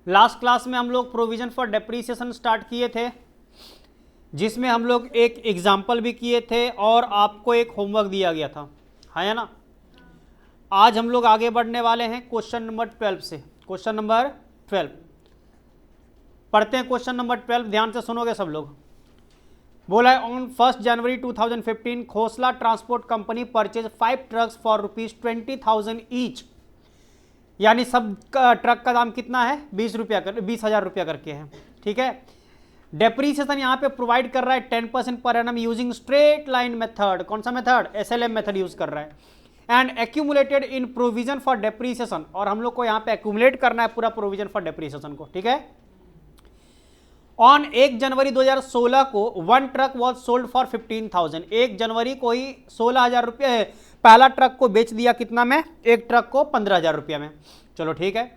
Last class में हम लोग प्रोविजन फॉर डेप्रीसिएशन स्टार्ट किए थे, जिसमें हम लोग एक एग्जाम्पल भी किए थे और आपको एक होमवर्क दिया गया था, है ना। आज हम लोग आगे बढ़ने वाले हैं क्वेश्चन नंबर 12 से। क्वेश्चन नंबर 12 पढ़ते हैं। क्वेश्चन नंबर 12 ध्यान से सुनोगे सब लोग। बोला है on 1 January 2015 Khosla transport company purchase 5 trucks for ₹20,000 each, यानी सब ट्रक का दाम कितना है? 20,000 रुपया करके है, ठीक है। डेप्रीसिएशन यहाँ पे प्रोवाइड कर रहा है 10% per annum using straight line method. कौन सा मेथड? SLM मेथड यूज कर रहा है। And accumulated in provision for depreciation, और हम लोग को यहाँ पे एक्यूमुलेट करना है पूरा प्रोविजन फॉर डेप्रीसिएशन को, ठीक है। ऑन 1 जनवरी 2016 को 1 ट्रक वॉज सोल्ड फॉर 15,000। 1 जनवरी को ही 16,000 रुपये पहला ट्रक को बेच दिया, कितना में? एक ट्रक को 15,000 रुपया में। चलो ठीक है।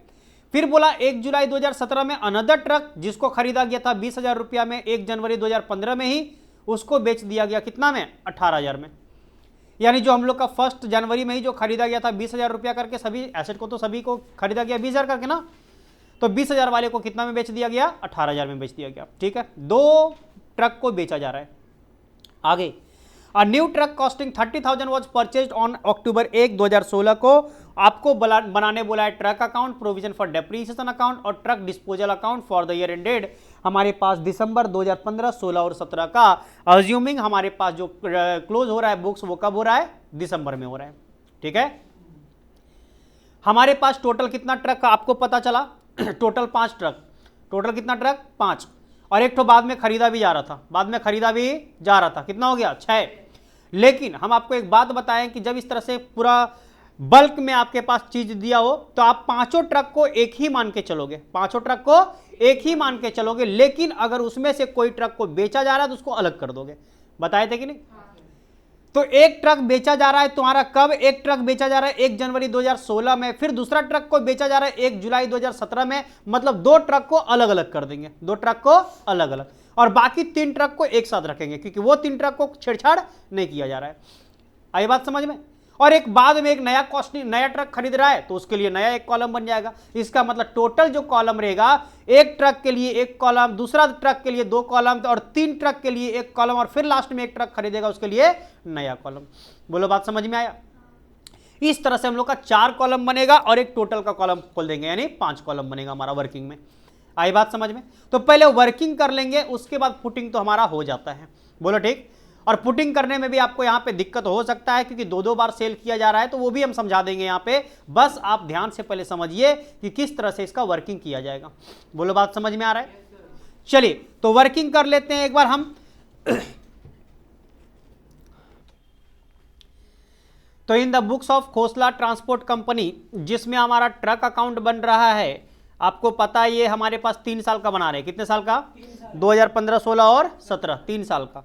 फिर बोला 1 जुलाई 2017 में अनदर ट्रक जिसको खरीदा गया था 20,000 रुपया में, 1 जनवरी 2015 में ही उसको बेच दिया गया, कितना में? 18,000 में। यानी जो हम लोग का 1 जनवरी में ही जो खरीदा गया था 20,000 रुपया करके, सभी एसेट को तो सभी को खरीदा गया 20,000 करके ना, तो 20,000 वाले को कितना में बेच दिया गया? 18,000 में बेच दिया गया, ठीक है। 2 ट्रक को बेचा जा रहा है। आगे a new truck costing 30,000 was purchase on October 1, 2016 को। आपको बनाने बोला है truck account, provision for depreciation account और truck disposal account for the year ended हमारे पास दिसंबर 2015, 16 और 17 का। अज्यूमिंग हमारे पास जो क्लोज हो रहा है बुक्स वो कब हो रहा है? दिसंबर में हो रहा है, ठीक है। हमारे पास टोटल कितना ट्रक का आपको पता चला? Total 5 truck. टोटल कितना ट्रक? 5। और एक तो बाद में खरीदा भी जा रहा था, बाद में खरीदा भी जा रहा था, कितना हो गया? 6। लेकिन हम आपको एक बात बताएं कि जब इस तरह से पूरा बल्क में आपके पास चीज दिया हो तो आप 5 ट्रक को एक ही मान के चलोगे, 5 ट्रक को एक ही मान के चलोगे। लेकिन अगर उसमें से कोई ट्रक को बेचा जा रहा है तो उसको अलग कर दोगे, बताए थे कि नहीं? तो एक ट्रक बेचा जा रहा है तुम्हारा कब? एक ट्रक बेचा जा रहा है 1 जनवरी 2016 में, फिर दूसरा ट्रक को बेचा जा रहा है 1 जुलाई 2017 में। मतलब 2 ट्रक को अलग अलग कर देंगे, 2 ट्रक को अलग अलग, और बाकी 3 ट्रक को एक साथ रखेंगे क्योंकि वो 3 ट्रक को छेड़छाड़ नहीं किया जा रहा है। आई बात समझ में? और एक बाद में एक नया ट्रक खरीद रहा है तो उसके लिए नया एक कॉलम बन जाएगा। इसका मतलब टोटल जो कॉलम रहेगा, एक ट्रक के लिए एक कॉलम, दूसरा ट्रक के लिए 2 कॉलम और 3 ट्रक के लिए एक कॉलम, और फिर लास्ट में एक ट्रक खरीदेगा उसके लिए नया कॉलम। बोलो बात समझ में आया? इस तरह से हम लोग का 4 कॉलम बनेगा और एक टोटल का कॉलम खोल देंगे, यानी 5 कॉलम बनेगा हमारा वर्किंग में। आई बात समझ में? तो पहले वर्किंग कर लेंगे, उसके बाद पुटिंग तो हमारा हो जाता है। बोलो ठीक। और पुटिंग करने में भी आपको यहां पे दिक्कत हो सकता है क्योंकि 2-2 बार सेल किया जा रहा है, तो वो भी हम समझा देंगे यहां पे। बस आप ध्यान से पहले समझिए कि किस तरह से इसका वर्किंग किया जाएगा। बोलो बात समझ में आ रहा है? चलिए तो वर्किंग कर लेते हैं एक बार हम। तो in the books of Khosla transport company, जिसमें हमारा ट्रक अकाउंट बन रहा है, आपको पता है ये हमारे पास 3 साल का बना रहे हैं। कितने साल का? 2015, 16 और 17, 3 साल का।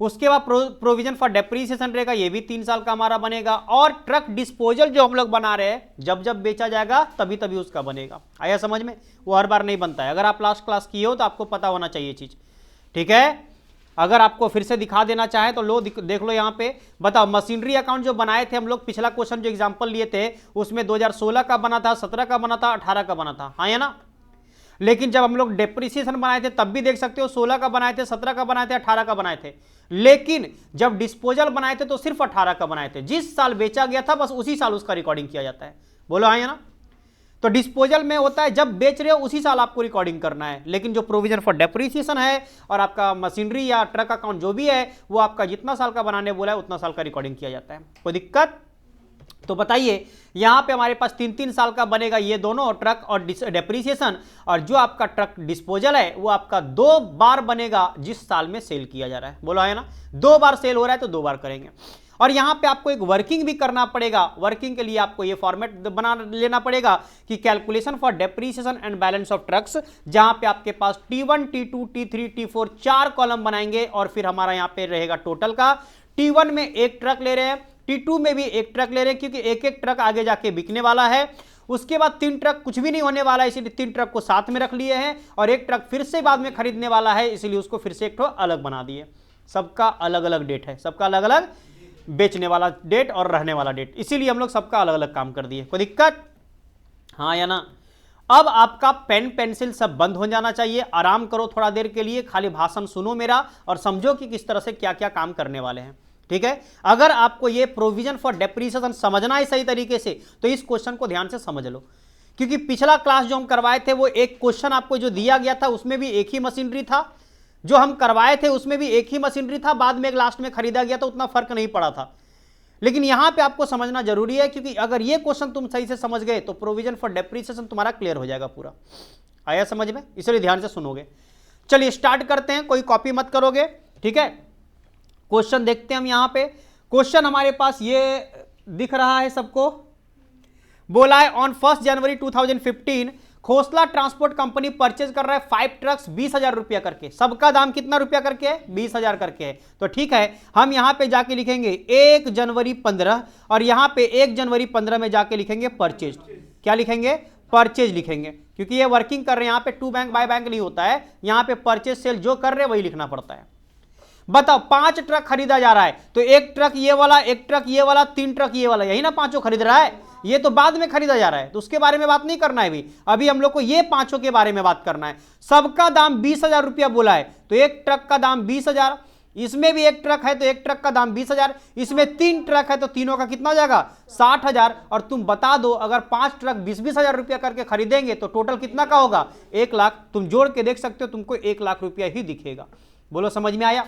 उसके बाद प्रोविजन फॉर डेप्रीसिएशन रहेगा, ये भी 3 साल का हमारा बनेगा। और ट्रक डिस्पोजल जो हम लोग बना रहे हैं, जब जब बेचा जाएगा तभी तभी उसका बनेगा। आया समझ में? वो हर बार नहीं बनता है। अगर आप लास्ट क्लास किए हो तो आपको पता होना चाहिए चीज, ठीक है। अगर आपको फिर से दिखा देना चाहे तो लो देख लो यहाँ पे। बताओ मशीनरी अकाउंट जो बनाए थे हम लोग, पिछला क्वेश्चन जो एग्जांपल लिए थे उसमें 2016 का बना था, 17 का बना था, 18 का बना था, हाँ या ना। लेकिन जब हम लोग डेप्रीसिएशन बनाए थे तब भी देख सकते हो 16 का बनाए थे, 17 का बनाए थे, 18 का बनाए थे। लेकिन जब डिस्पोजल बनाए थे तो सिर्फ 18 का बनाए थे। जिस साल बेचा गया था बस उसी साल उसका रिकॉर्डिंग किया जाता है। बोलो हाँ या ना। तो डिस्पोजल में होता है जब बेच रहे हो उसी साल आपको रिकॉर्डिंग करना है। लेकिन जो प्रोविजन फॉर डेप्रीसिएशन है और आपका मशीनरी या ट्रक अकाउंट जो भी है, वो आपका जितना साल का बनाने बोला है उतना साल का रिकॉर्डिंग किया जाता है। कोई दिक्कत? तो बताइए यहां पे हमारे पास 3-3 साल का बनेगा ये दोनों, ट्रक और डेप्रीसिएशन। और जो आपका ट्रक डिस्पोजल है वो आपका 2 बार बनेगा जिस साल में सेल किया जा रहा है। बोला है ना, 2 बार सेल हो रहा है तो 2 बार करेंगे। और यहां पे आपको एक वर्किंग भी करना पड़ेगा। वर्किंग के लिए आपको ये फॉर्मेट बना लेना पड़ेगा कि calculation for depreciation and balance of trucks, जहां पे आपके पास T1, T2, T3, T4 4 column बनाएंगे। और फिर हमारा यहां पे रहेगा टोटल का। T1 में एक ट्रक ले रहे हैं, T2 में भी एक ट्रक ले रहे हैं क्योंकि एक एक ट्रक आगे जाके बिकने वाला है। उसके बाद 3 ट्रक कुछ भी नहीं होने वाला है, इसलिए 3 ट्रक को साथ में रख लिए हैं। और एक ट्रक फिर से बाद में खरीदने वाला है, इसलिए उसको फिर से एक ठो अलग बना दिए। सबका अलग अलग डेट है, सबका अलग अलग बेचने वाला डेट और रहने वाला डेट, इसीलिए हम लोग सबका अलग अलग काम कर दिए। कोई दिक्कत? हाँ या ना। अब आपका पेन पेंसिल सब बंद हो जाना चाहिए, आराम करो थोड़ा देर के लिए, खाली भाषण सुनो मेरा और समझो कि किस तरह से क्या क्या काम करने वाले हैं। ठीक है, अगर आपको ये प्रोविजन फॉर डेप्रिसिएशन समझना है सही तरीके से तो इस क्वेश्चन को ध्यान से समझ लो, क्योंकि पिछला क्लास जो हम करवाए थे वो एक क्वेश्चन आपको जो दिया गया था उसमें भी एक ही मशीनरी था, जो हम करवाए थे उसमें भी एक ही मशीनरी था, बाद में लास्ट में खरीदा गया तो उतना फर्क नहीं पड़ा था। लेकिन यहां पे आपको समझना जरूरी है, क्योंकि अगर ये क्वेश्चन तुम सही से समझ गए तो प्रोविजन फॉर डेप्रिसिएशन तुम्हारा क्लियर हो जाएगा पूरा। आया समझ में? इसलिए ध्यान से सुनोगे। चलिए स्टार्ट करते हैं, कोई कॉपी मत करोगे। ठीक है, क्वेश्चन देखते हैं हम। यहां पे क्वेश्चन हमारे पास ये दिख रहा है सबको। बोला है on 1 January 2015 Khosla transport company purchase कर रहा है 5 ट्रक्स 20,000 रुपया करके। सबका दाम कितना रुपया करके है? 20,000 करके है। तो ठीक है, हम यहां पे जाके लिखेंगे 1 जनवरी 15 और यहां पे 1 जनवरी 15 में जाके लिखेंगे परचेज। क्या लिखेंगे? परचेज लिखेंगे, क्योंकि ये वर्किंग कर रहे हैं, यहां पे टू बैंक बाय बैंक नहीं होता है, यहां पे परचेज सेल जो कर रहे हैं वही लिखना पड़ता है। बताओ 5 ट्रक खरीदा जा रहा है तो 1 ट्रक ये वाला, 1 ट्रक ये वाला, 3 ट्रक ये वाला, यही ना पांचों खरीद रहा है। ये तो बाद में खरीदा जा रहा है तो उसके बारे में बात नहीं करना है अभी हम लोग को ये पांचों के बारे में बात करना है। सबका दाम 20,000 रुपया बोला है तो 1 ट्रक का दाम 20,000, इसमें भी 1 ट्रक है तो 1 ट्रक का दाम 20,000, इसमें 3 ट्रक है तो तीनों का कितना हो जाएगा? 60,000। और तुम बता दो अगर 5 ट्रक 20,000 रुपया करके खरीदेंगे तो टोटल कितना का होगा? 1 लाख। तुम जोड़ के देख सकते हो, तुमको 1 लाख रुपया ही दिखेगा। बोलो समझ में आया?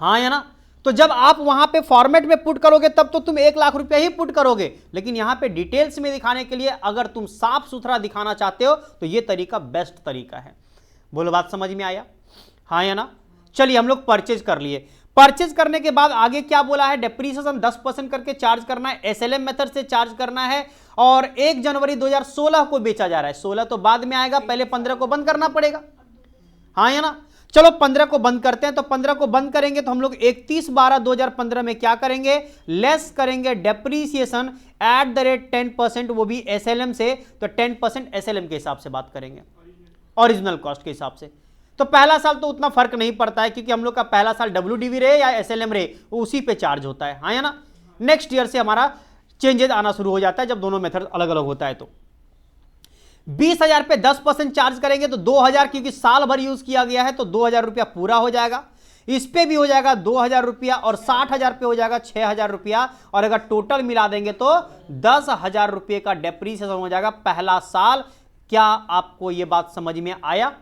हाँ या ना? तो जब आप वहां पे फॉर्मेट में पुट करोगे तब तो तुम 1 लाख रुपया ही पुट करोगे, लेकिन यहां पे डिटेल्स में दिखाने के लिए अगर तुम साफ सुथरा दिखाना चाहते हो तो ये तरीका बेस्ट तरीका है। बोलो बात समझ में आया? हाँ या ना? चलिए हम लोग परचेज कर लिए। परचेज करने के बाद आगे क्या बोला है? डेप्रिसिएशन 10% करके चार्ज करना है, एसएलएम मेथड से चार्ज करना है और 1 जनवरी 2016 को बेचा जा रहा है। 16 तो बाद में आएगा, पहले 15 को बंद करना पड़ेगा। हाँ या ना? चलो 15 को बंद करते हैं। तो 15 को बंद करेंगे तो हम लोग 31/12/2015 में क्या करेंगे? लेस करेंगे डेप्रीसिएशन एट द रेट 10%, वो भी एसएलएम से। तो 10% एसएलएम के हिसाब से बात करेंगे, ओरिजिनल कॉस्ट के हिसाब से। तो पहला साल तो उतना फर्क नहीं पड़ता है, क्योंकि हम लोग का पहला साल डब्ल्यूडीवी रहे या एसएलएम रहे वो उसी पे चार्ज होता है। हाँ या ना? नेक्स्ट ईयर से हमारा चेंजेस आना शुरू हो जाता है जब दोनों मेथड अलग अलग होता है। तो 20,000 पे 10% चार्ज करेंगे तो 2,000, क्योंकि साल भर यूज किया गया है तो 2,000 रुपया पूरा हो जाएगा। इस पे भी हो जाएगा 2,000 रुपया और 60,000 पे हो जाएगा 6,000 रुपया, और अगर टोटल मिला देंगे तो 10,000 रुपये का डेप्रीसिएशन हो जाएगा पहला साल। क्या आपको यह बात समझ में आया?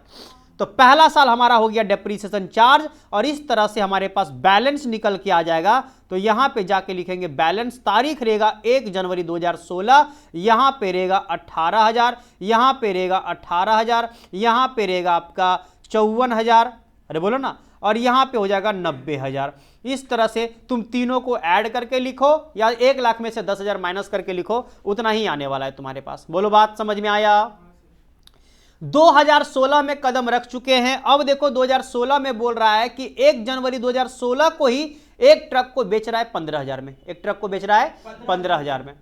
तो पहला साल हमारा हो गया डेप्रीसिएशन चार्ज, और इस तरह से हमारे पास बैलेंस निकल के आ जाएगा। तो यहां पे जाके लिखेंगे बैलेंस, तारीख रहेगा 1 जनवरी 2016, यहां पे रहेगा 18,000, यहां पे रहेगा 18,000, यहां पे रहेगा आपका 54,000, अरे बोलो ना, और यहां पे हो जाएगा 90,000। इस तरह से तुम तीनों को ऐड करके लिखो या 1 लाख में से 10,000 माइनस करके लिखो, उतना ही आने वाला है तुम्हारे पास। बोलो बात समझ में आया? 2016 में कदम रख चुके हैं। अब देखो 2016 में बोल रहा है कि 1 जनवरी 2016 को ही 1 ट्रक को बेच रहा है 15,000 में, 1 ट्रक को बेच रहा है 15,000 में,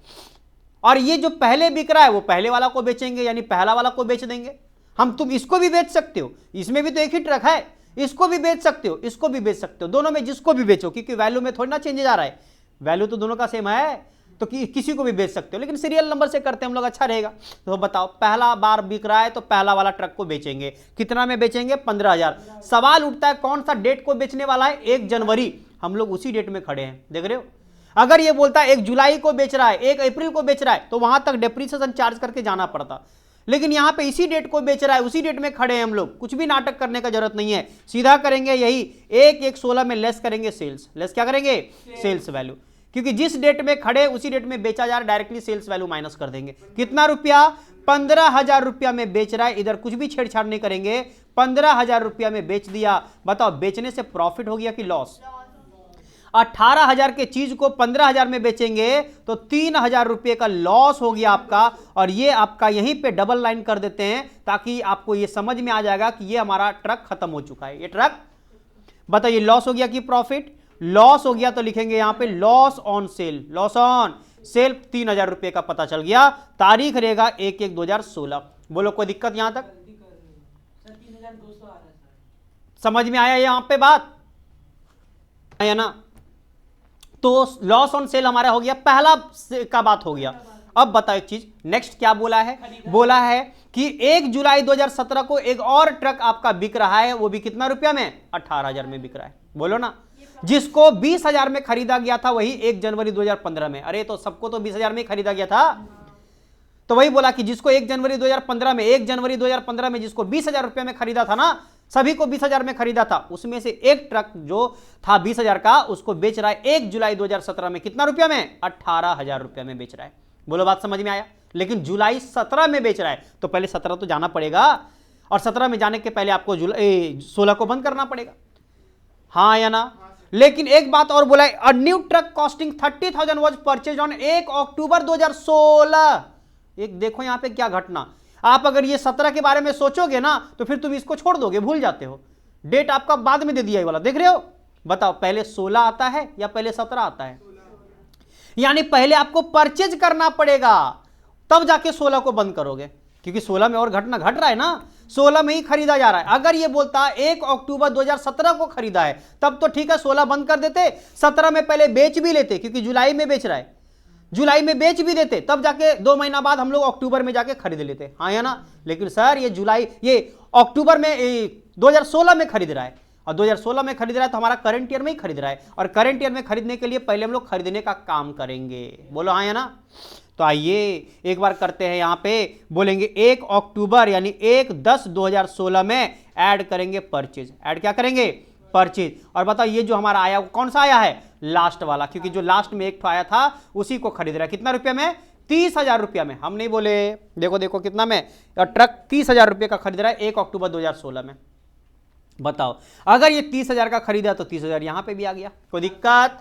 और ये जो पहले बिक रहा है वो पहले वाला को बेचेंगे, यानी पहला वाला को बेच देंगे हम। तुम इसको भी बेच सकते हो, इसमें भी तो एक ही ट्रक है, इसको भी बेच सकते हो, इसको भी बेच सकते हो, दोनों में जिसको भी बेचो, क्योंकि वैल्यू में थोड़ी ना चेंजेस आ रहा है, वैल्यू तो दोनों का सेम है, तो किसी को भी बेच सकते हो, लेकिन सीरियल नंबर से करते हैं हम लोग, अच्छा रहेगा। तो बताओ पहला बार बिक रहा है तो पहला वाला ट्रक को बेचेंगे, कितना में बेचेंगे? 15,000। सवाल उठता है कौन सा डेट को बेचने वाला है? 1 जनवरी। हम लोग उसी डेट में खड़े हैं, देख रहे हो। अगर ये बोलता है 1 जुलाई को बेच रहा है, 1 अप्रैल को बेच रहा है, तो वहां तक डेप्रीसिएशन चार्ज करके जाना पड़ता, लेकिन यहां पे इसी डेट को बेच रहा है, उसी डेट में खड़े हैं हम लोग, कुछ भी नाटक करने का जरूरत नहीं है। सीधा करेंगे यही 1/1/16 में लेस करेंगे सेल्स, लेस क्या करेंगे? सेल्स वैल्यू, क्योंकि जिस डेट में खड़े उसी डेट में बेचा जा रहा है, डायरेक्टली सेल्स वैल्यू माइनस कर देंगे। कितना रुपया? 15,000 रुपया में बेच रहा है, इधर कुछ भी छेड़छाड़ नहीं करेंगे, 15,000 रुपया में बेच दिया। बताओ बेचने से प्रॉफिट हो गया कि लॉस? 18,000 के चीज को 15,000 में बेचेंगे तो 3,000 रुपये का लॉस हो गया आपका, और ये आपका यहीं पे डबल लाइन कर देते हैं ताकि आपको ये समझ में आ जाएगा कि ये हमारा ट्रक खत्म हो चुका है। ये ट्रक, बताइए लॉस हो गया कि प्रॉफिट? लॉस हो गया, तो लिखेंगे यहां पे loss on sale, loss on sale 3,000 रुपये का पता चल गया। तारीख रहेगा 1/1/2016। बोलो कोई दिक्कत यहां तक? समझ में आया यहां पे बात है ना? तो लॉस ऑन सेल हमारा हो गया, पहला का बात हो गया। अब बताओ एक चीज, नेक्स्ट क्या बोला है? बोला है कि 1 जुलाई 2017 को एक और ट्रक आपका बिक रहा है, वो भी कितना रुपया में? 18,000 में बिक रहा है। बोलो ना, जिसको 20,000 में खरीदा गया था वही 1 जनवरी 2015 में। अरे तो सबको तो 20,000 में खरीदा गया था, तो वही बोला कि जिसको 1 जनवरी 2015 में जिसको 20,000 रुपये में खरीदा था ना, सभी को 20,000 में खरीदा था, उसमें से एक ट्रक जो था 20,000 का, उसको बेच रहा है 1 जुलाई 2017 में कितना रुपया में? 18,000 रुपया में बेच रहा है। बोलो बात समझ में आया? लेकिन जुलाई 17 में बेच रहा है, तो पहले 17 तो जाना पड़ेगा, और 17 में जाने के पहले आपको 16 को बंद करना पड़ेगा, हाँ या ना? लेकिन एक बात और बोला है, अ new truck costing 30,000 was purchased on 1 अक्टूबर 2016। एक देखो यहां पे क्या घटना, आप अगर ये 17 के बारे में सोचोगे ना तो फिर तुम इसको छोड़ दोगे, भूल जाते हो। डेट आपका बाद में दे दिया ये वाला, देख रहे हो? बताओ पहले 16 आता है या पहले 17 आता है? यानी पहले आपको परचेज करना पड़ेगा, तब जाके 16 को बंद करोगे, क्योंकि 16 में और घटना घट रहा है ना, 16 में ही खरीदा जा रहा है। अगर ये बोलता 1 अक्टूबर 2017 को खरीदा है तब तो ठीक है, 16 बंद कर देते, 17 में पहले बेच भी लेते, क्योंकि जुलाई में बेच रहा है, जुलाई में बेच भी देते, तब जाके 2 महीना बाद हम लोग अक्टूबर में जाके खरीद लेते, हाँ या ना? लेकिन सर ये अक्टूबर में 2016 में खरीद रहा है, और 2016 में खरीद रहा है तो हमारा करंट ईयर में ही खरीद रहा है, और करंट ईयर में खरीदने के लिए पहले हम लोग खरीदने का काम करेंगे। बोलो हाँ या ना? तो आइए एक बार करते हैं, यहां पे बोलेंगे 1 अक्टूबर यानी 1/10/2016 में ऐड करेंगे परचेज, ऐड क्या करेंगे? परचेज। और बताओ ये जो हमारा आया कौन सा आया है? लास्ट वाला, क्योंकि जो लास्ट में एक आया था उसी को खरीद रहा है, कितना रुपया में? 30,000 रुपया में। हम नहीं बोले, देखो देखो कितना में, ट्रक 30,000 रुपये का खरीद रहा है 1 अक्टूबर 2016 में। बताओ अगर ये 30,000 का खरीदा तो 30,000 यहां पे भी आ गया, कोई दिक्कत?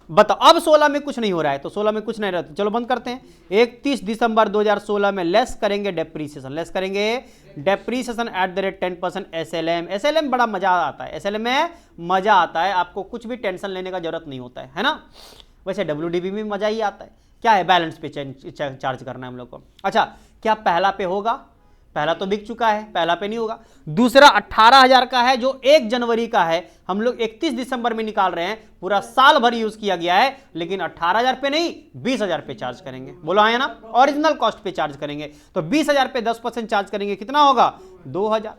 बताओ अब 16 में कुछ नहीं हो रहा है, तो 16 में कुछ नहीं रहता, चलो बंद करते हैं। 31 दिसंबर 2016 में लेस करेंगे डेप्रीसिएशन, लेस करेंगे depreciation at the rate 10% SLM. SLM बड़ा मजा आता है, एसएलएम में मजा आता है, आपको कुछ भी टेंशन लेने का जरूरत नहीं होता है ना? वैसे डब्ल्यूडीबी में मजा ही आता है, क्या है? बैलेंस पे चार्ज करना है हम लोग को। अच्छा, क्या पहला पे होगा? पहला तो बिक चुका है, पहला पे नहीं होगा। दूसरा 18,000 का है जो 1 जनवरी का है, हम लोग 31 दिसंबर में निकाल रहे हैं, पूरा साल भर यूज किया गया है, लेकिन 18,000 पे नहीं 20,000 पे चार्ज करेंगे। बोलो आया ना? ओरिजिनल कॉस्ट पे चार्ज करेंगे, तो 20,000 पे 10% चार्ज करेंगे, कितना होगा? 2,000।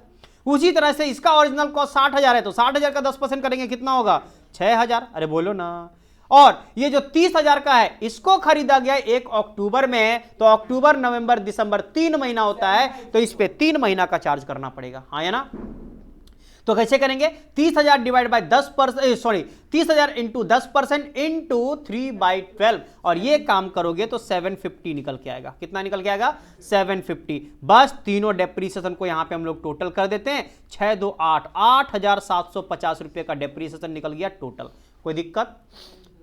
उसी तरह से इसका ओरिजिनल कॉस्ट 60,000 है, तो 60,000 का 10% करेंगे, कितना होगा? 6,000। अरे बोलो ना। और ये जो 30,000 का है इसको खरीदा गया 1 अक्टूबर में, तो अक्टूबर नवंबर दिसंबर 3 महीना होता है, तो इस पे 3 महीना का चार्ज करना पड़ेगा, हाँ या ना? तो कैसे करेंगे? 30,000 divide by 10%, sorry 30,000 into 10% into 3/12, और ये काम करोगे तो 750 निकल के आएगा। कितना निकल के आएगा? 750। बस तीनों डेप्रीसिएशन को यहां पे हम लोग टोटल कर देते हैं, 6 2 8, 8,750 रुपए का डेप्रीसिएशन निकल गया टोटल। कोई दिक्कत?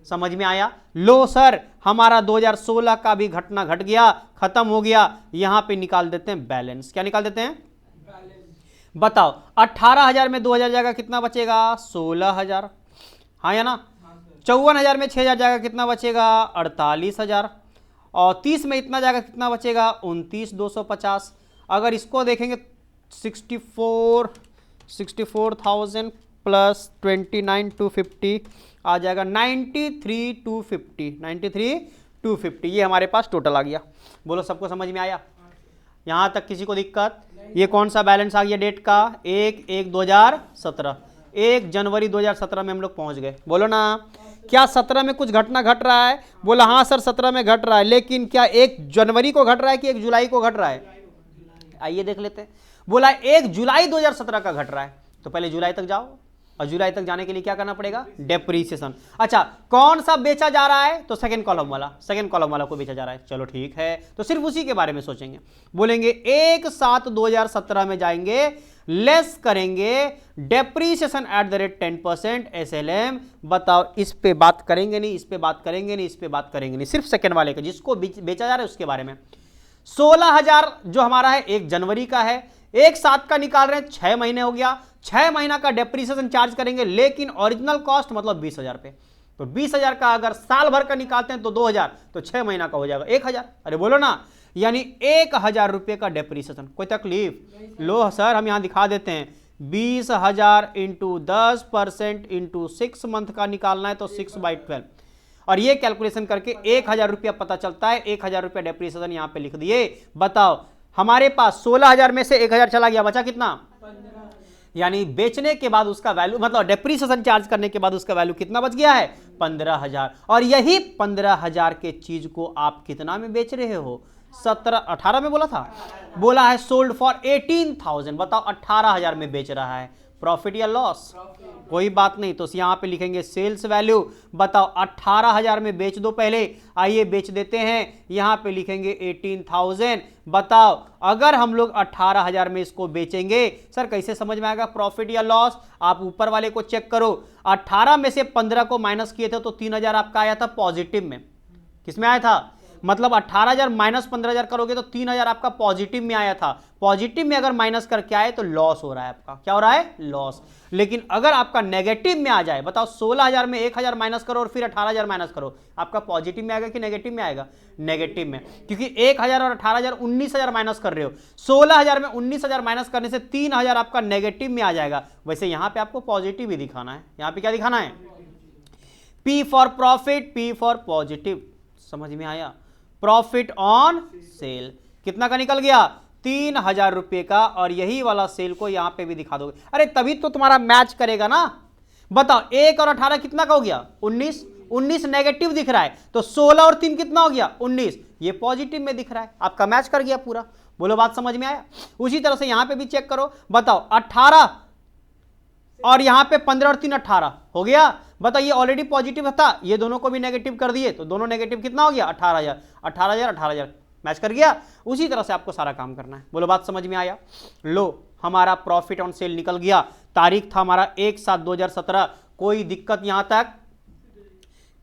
समझ में आया? लो सर, हमारा 2016 का भी घटना घट गया, खत्म हो गया। यहां पे निकाल देते हैं बैलेंस। क्या निकाल देते हैं? बैलेंस। बताओ 18,000 में 2,000 जाएगा, कितना बचेगा? 16,000, हाँ या ना? 54,000 में 6,000 जाएगा, कितना बचेगा? 48,000। और 30 में इतना जाएगा, कितना बचेगा? 29,250। अगर इसको देखेंगे 64,000 प्लस 29,250 आ जाएगा 93,250। 93,250 ये हमारे पास टोटल आ गया। बोलो सबको समझ में आया? यहां तक किसी को दिक्कत? ये कौन सा बैलेंस आ गया डेट का? 1/1/2017, 1 जनवरी 2017 में हम लोग पहुंच गए। बोलो ना, क्या 17 में कुछ घटना घट रहा है? बोला हाँ सर 17 में घट रहा है, लेकिन क्या 1 जनवरी को घट रहा है कि 1 जुलाई को घट रहा है? आइए देख लेते हैं। बोला 1 जुलाई 2017 का घट रहा है, तो पहले जुलाई तक जाओ, और जुलाई तक जाने के लिए क्या करना पड़ेगा? डेप्रीसिएशन। अच्छा, कौन सा बेचा जा रहा है? तो सेकंड कॉलम वाला को बेचा जा रहा है। चलो ठीक है, तो सिर्फ उसी के बारे में सोचेंगे। बोलेंगे 1/7/2017 में जाएंगे, लेस करेंगे depreciation at the rate 10% SLM. बताओ इस पे बात करेंगे नहीं, इस पे बात करेंगे नहीं, इस पे बात करेंगे नहीं, सिर्फ सेकंड वाले का जिसको बेचा जा रहा है उसके बारे में। 16,000 जो हमारा है 1 जनवरी का है, 1/7 का निकाल रहे हैं, 6 महीने हो गया, 6 महीना का डेप्रीसिएशन चार्ज करेंगे, लेकिन ओरिजिनल कॉस्ट मतलब 20,000 पे। तो 20,000 का अगर साल भर का निकालते हैं तो 2,000, तो 6 महीना का हो जाएगा 1,000। अरे बोलो ना, यानी 1,000 रुपए का डेप्रीसिएशन। कोई तकलीफ? लो सर हम यहां दिखा देते हैं, 20,000 इंटू 10% इंटू 6 मंथ का निकालना है तो 6/12। और ये कैलकुलेशन करके 1000 रुपया पता चलता है, 1000 रुपया डेप्रिसिएशन यहां पे लिख दिए। बताओ हमारे पास 16000 में से 1000 चला गया, बचा कितना? यानी बेचने के बाद उसका वैल्यू, मतलब डेप्रिसिएशन चार्ज करने के बाद उसका वैल्यू कितना बच गया है? 15000। और यही 15000 के चीज को आप कितना में बेच रहे हो? 18 में बोला था, बोला है सोल्ड फॉर 18000। बताओ 18000 में बेच रहा है, प्रॉफिट या लॉस? कोई बात नहीं, तो यहां पे लिखेंगे सेल्स वैल्यू। बताओ 18000 में बेच दो पहले, आइए बेच देते हैं, यहां पे लिखेंगे 18000। बताओ अगर हम लोग 18000 में इसको बेचेंगे, सर कैसे समझ में आएगा प्रॉफिट या लॉस? आप ऊपर वाले को चेक करो, 18 में से 15 को माइनस किए थे तो 3000 आपका आया था पॉजिटिव में। किसमें आया था? मतलब 18000 माइनस 15000 करोगे तो 3000 आपका पॉजिटिव में आया था। पॉजिटिव में अगर माइनस करके आए तो लॉस हो रहा है आपका। क्या हो रहा है? लॉस। लेकिन अगर आपका नेगेटिव में आ जाए, बताओ 16000 में 1000 माइनस करो और फिर 18000 माइनस करो, आपका पॉजिटिव में आएगा कि नेगेटिव में आएगा? नेगेटिव में, क्योंकि 1000 और 18000 19000 माइनस कर रहे हो। 16000 में 19000 माइनस करने से 3000 आपका नेगेटिव में आ जाएगा। वैसे यहां पे आपको पॉजिटिव ही दिखाना है। यहां पे क्या दिखाना है? P for profit, P for positive. समझ में आया? प्रॉफिट ऑन सेल कितना का निकल गया? 3000 रुपए का। और यही वाला सेल को यहां पे भी दिखा दोगे, अरे तभी तो तुम्हारा मैच करेगा ना। बताओ 1 और 18 कितना का हो गया? 19। 19 नेगेटिव दिख रहा है, तो 16 और 3 कितना हो गया? 19। ये पॉजिटिव में दिख रहा है, आपका मैच कर गया पूरा। बोलो बात समझ में आया? उसी तरह से यहां पे भी चेक करो। बताओ 18 और यहां पे 15 और 3 18 हो गया। बताइए ऑलरेडी पॉजिटिव था, ये दोनों को भी नेगेटिव कर दिए तो दोनों नेगेटिव कितना हो गया? 18000। 18000 मैच कर गया। उसी तरह से आपको सारा काम करना है। बोलो बात समझ में आया? लो हमारा प्रॉफिट ऑन सेल निकल गया। तारीख था हमारा 1/7/2017। कोई दिक्कत यहां तक?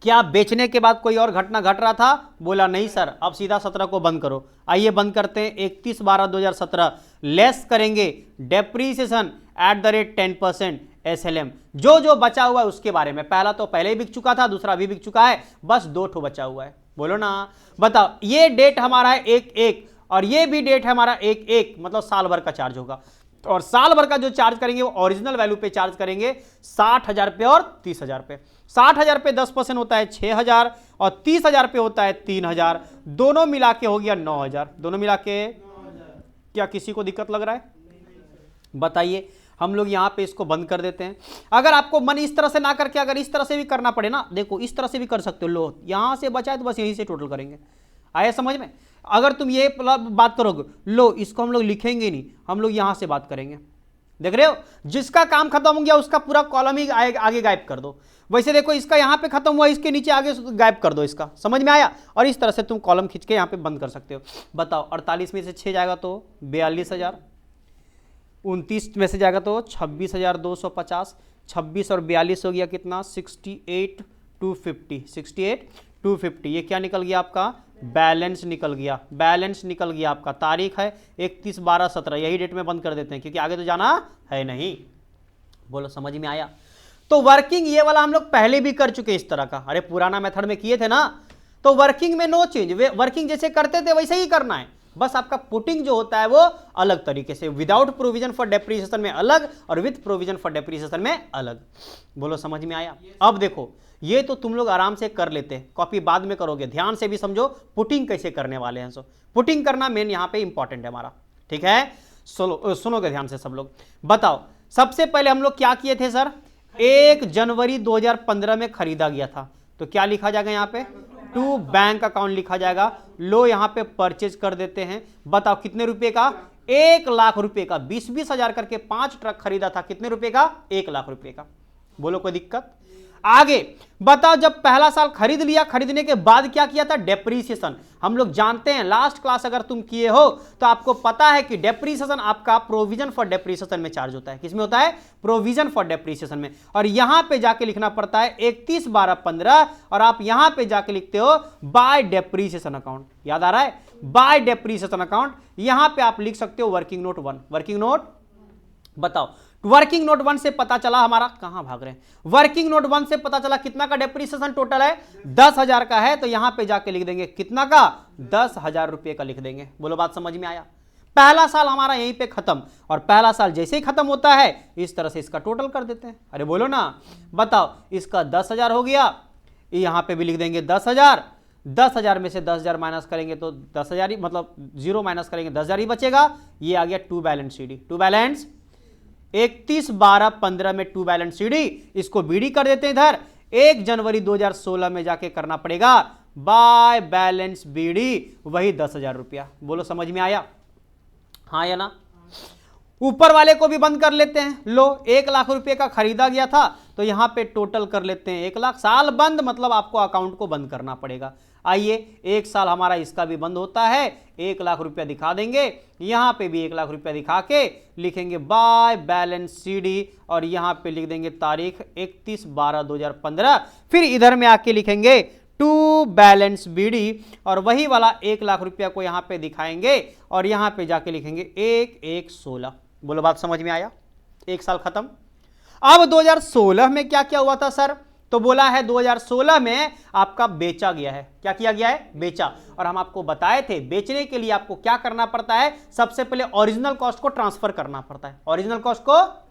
क्या बेचने के बाद कोई और घटना घट रहा था? बोला नहीं सर। अब सीधा 17 को बंद करो। आइए बंद करते हैं। 31/12/2017 लेस करेंगे depreciation at the rate 10% SLM। जो जो बचा हुआ है उसके बारे में, पहला तो पहले ही बिक चुका था, दूसरा भी बिक चुका है, बस 2 ठो बचा हुआ है। बोलो ना। बताओ ये डेट हमारा है 1/1 और ये भी डेट है हमारा 1/1, मतलब साल भर का चार्ज होगा। और साल भर का जो चार्ज करेंगे वो ओरिजिनल वैल्यू पे चार्ज करेंगे 60000 पे और 30000 पे। 60000 पे 10% होता है 6000 और 30000 पे होता है 3000। दोनों मिला के हो गया 9000। दोनों मिला के क्या किसी को दिक्कत लग रहा है? बताइए। हम लोग यहां पे इसको बंद कर देते हैं। अगर आपको मन इस तरह से ना करके अगर इस तरह से भी करना पड़े ना, देखो इस तरह से भी कर सकते हो। लो यहां से बचा है तो बस यहीं से टोटल करेंगे। आया समझ में? अगर तुम ये बात करोगे, लो इसको हम लोग लिखेंगे नहीं, हम लोग यहां से बात करेंगे। देख रहे हो? जिसका काम खत्म हो गया उसका पूरा कॉलम ही आगे गायब कर दो। वैसे देखो इसका यहां पे खत्म हुआ, इसके नीचे आगे गायब कर दो इसका। समझ में आया? और इस तरह से तुम कॉलम खींच के यहां पे बंद कर सकते हो। बताओ 48 में से 6 जाएगा तो 42000, 29 में से जाएगा तो 26250, 26 और 42 हो गया कितना? 68,250। 68,250 ये क्या निकल गया आपका? बैलेंस निकल गया। बैलेंस निकल गया आपका। तारीख है 31/12/17। यही डेट में बंद कर देते हैं क्योंकि आगे तो जाना है नहीं। बोलो समझ में आया? तो वर्किंग ये वाला हम लोग पहले भी कर चुके इस तरह का। अरे पुराना मेथड में किए थे ना, तो वर्किंग में नो चेंज। वर्किंग जैसे करते थे वैसे ही करना है, बस आपका पुटिंग जो होता है वो अलग तरीके से, विदाउट प्रोविजन फॉर डेप्रिसिएशन में अलग और विद प्रोविजन फॉर डेप्रिसिएशन में अलग। बोलो समझ में आया? अब देखो ये तो तुम लोग आराम से कर लेते हैं, कॉपी बाद में करोगे, ध्यान से भी समझो पुटिंग कैसे करने वाले हैं। सो पुटिंग करना मेन यहां पे इंपॉर्टेंट है हमारा। ठीक है, सुनोगे ध्यान से सब लोग। बताओ सबसे पहले हम लोग क्या किए थे सर? 1 जनवरी 2015 में खरीदा गया था, तो क्या लिखा जाएगा यहां पे? टू बैंक अकाउंट लिखा जाएगा। लो यहां पे परचेज कर देते हैं। बताओ कितने रुपए का? 1 लाख रुपए का। 20-20 हजार करके 5 ट्रक खरीदा था। कितने रुपए का? 1 लाख रुपए का। बोलो कोई दिक्कत? आगे बताओ जब पहला साल खरीद लिया, खरीदने के बाद क्या किया था? डेप्रीसिएशन। हम लोग जानते हैं, लास्ट क्लास अगर तुम किए हो तो आपको पता है कि डेप्रीसिएशन आपका प्रोविजन फॉर डेप्रीसिएशन में चार्ज होता है। किसमें होता है? प्रोविजन फॉर डेप्रीसिएशन में। और यहां पे जाके लिखना पड़ता है 31/12/15 और आप यहां पे जाके लिखते हो बाय डेप्रीसिएशन अकाउंट। याद आ रहा है? By depreciation account. यहां पे आप लिख सकते हो वर्किंग नोट 1। वर्किंग नोट बताओ, वर्किंग नोट 1 से पता चला हमारा, कहां भाग रहे हैं? वर्किंग नोट 1 से पता चला कितना का डेप्रीसिएशन टोटल है? 10,000 का है, तो यहां पे जाके लिख देंगे कितना का? 10,000 रुपए का लिख देंगे। बोलो बात समझ में आया? पहला साल हमारा यहीं पे खत्म, और पहला साल जैसे ही खत्म होता है इस तरह से इसका टोटल कर देते हैं। अरे बोलो ना। बताओ इसका 10,000 हो गया, यहां पे भी लिख देंगे 10,000। 10,000 में से 10,000 माइनस करेंगे तो 10,000 ही, मतलब 0 माइनस करेंगे 10,000 ही बचेगा। ये आ गया to balance CD. To balance 31/12/15 में टू बैलेंस सीडी, इसको बीडी कर देते हैं इधर। 1 जनवरी 2016 में जाके करना पड़ेगा बाय बैलेंस बीडी, वही 10,000 रुपया। बोलो समझ में आया? हाँ या ना? ऊपर वाले को भी बंद कर लेते हैं। लो 1 लाख रुपए का खरीदा गया था, तो यहां पे टोटल कर लेते हैं 1 लाख। साल बंद मतलब आपको अकाउंट को बंद करना पड़ेगा। आइए 1 साल हमारा इसका भी बंद होता है, 1 लाख रुपया दिखा देंगे। यहां पे भी 1 लाख रुपया दिखा के लिखेंगे बाय बैलेंस सीडी, और यहां पे लिख देंगे तारीख 31/12/2015। फिर इधर में आके लिखेंगे टू बैलेंस बीडी, और वही वाला 1 लाख रुपया को यहां पे दिखाएंगे, और यहां पे जाके लिखेंगे 1/1/16। बोलो बात समझ में आया? 1 साल खत्म। अब 2016 में क्या क्या हुआ था सर? तो बोला है 2016 में आपका बेचा गया है। क्या किया गया है? बेचा। और हम आपको बताए थे बेचने के लिए आपको क्या करना पड़ता है? सबसे पहले ओरिजिनल कॉस्ट को ट्रांसफर करना पड़ता है। ओरिजिनल कॉस्ट को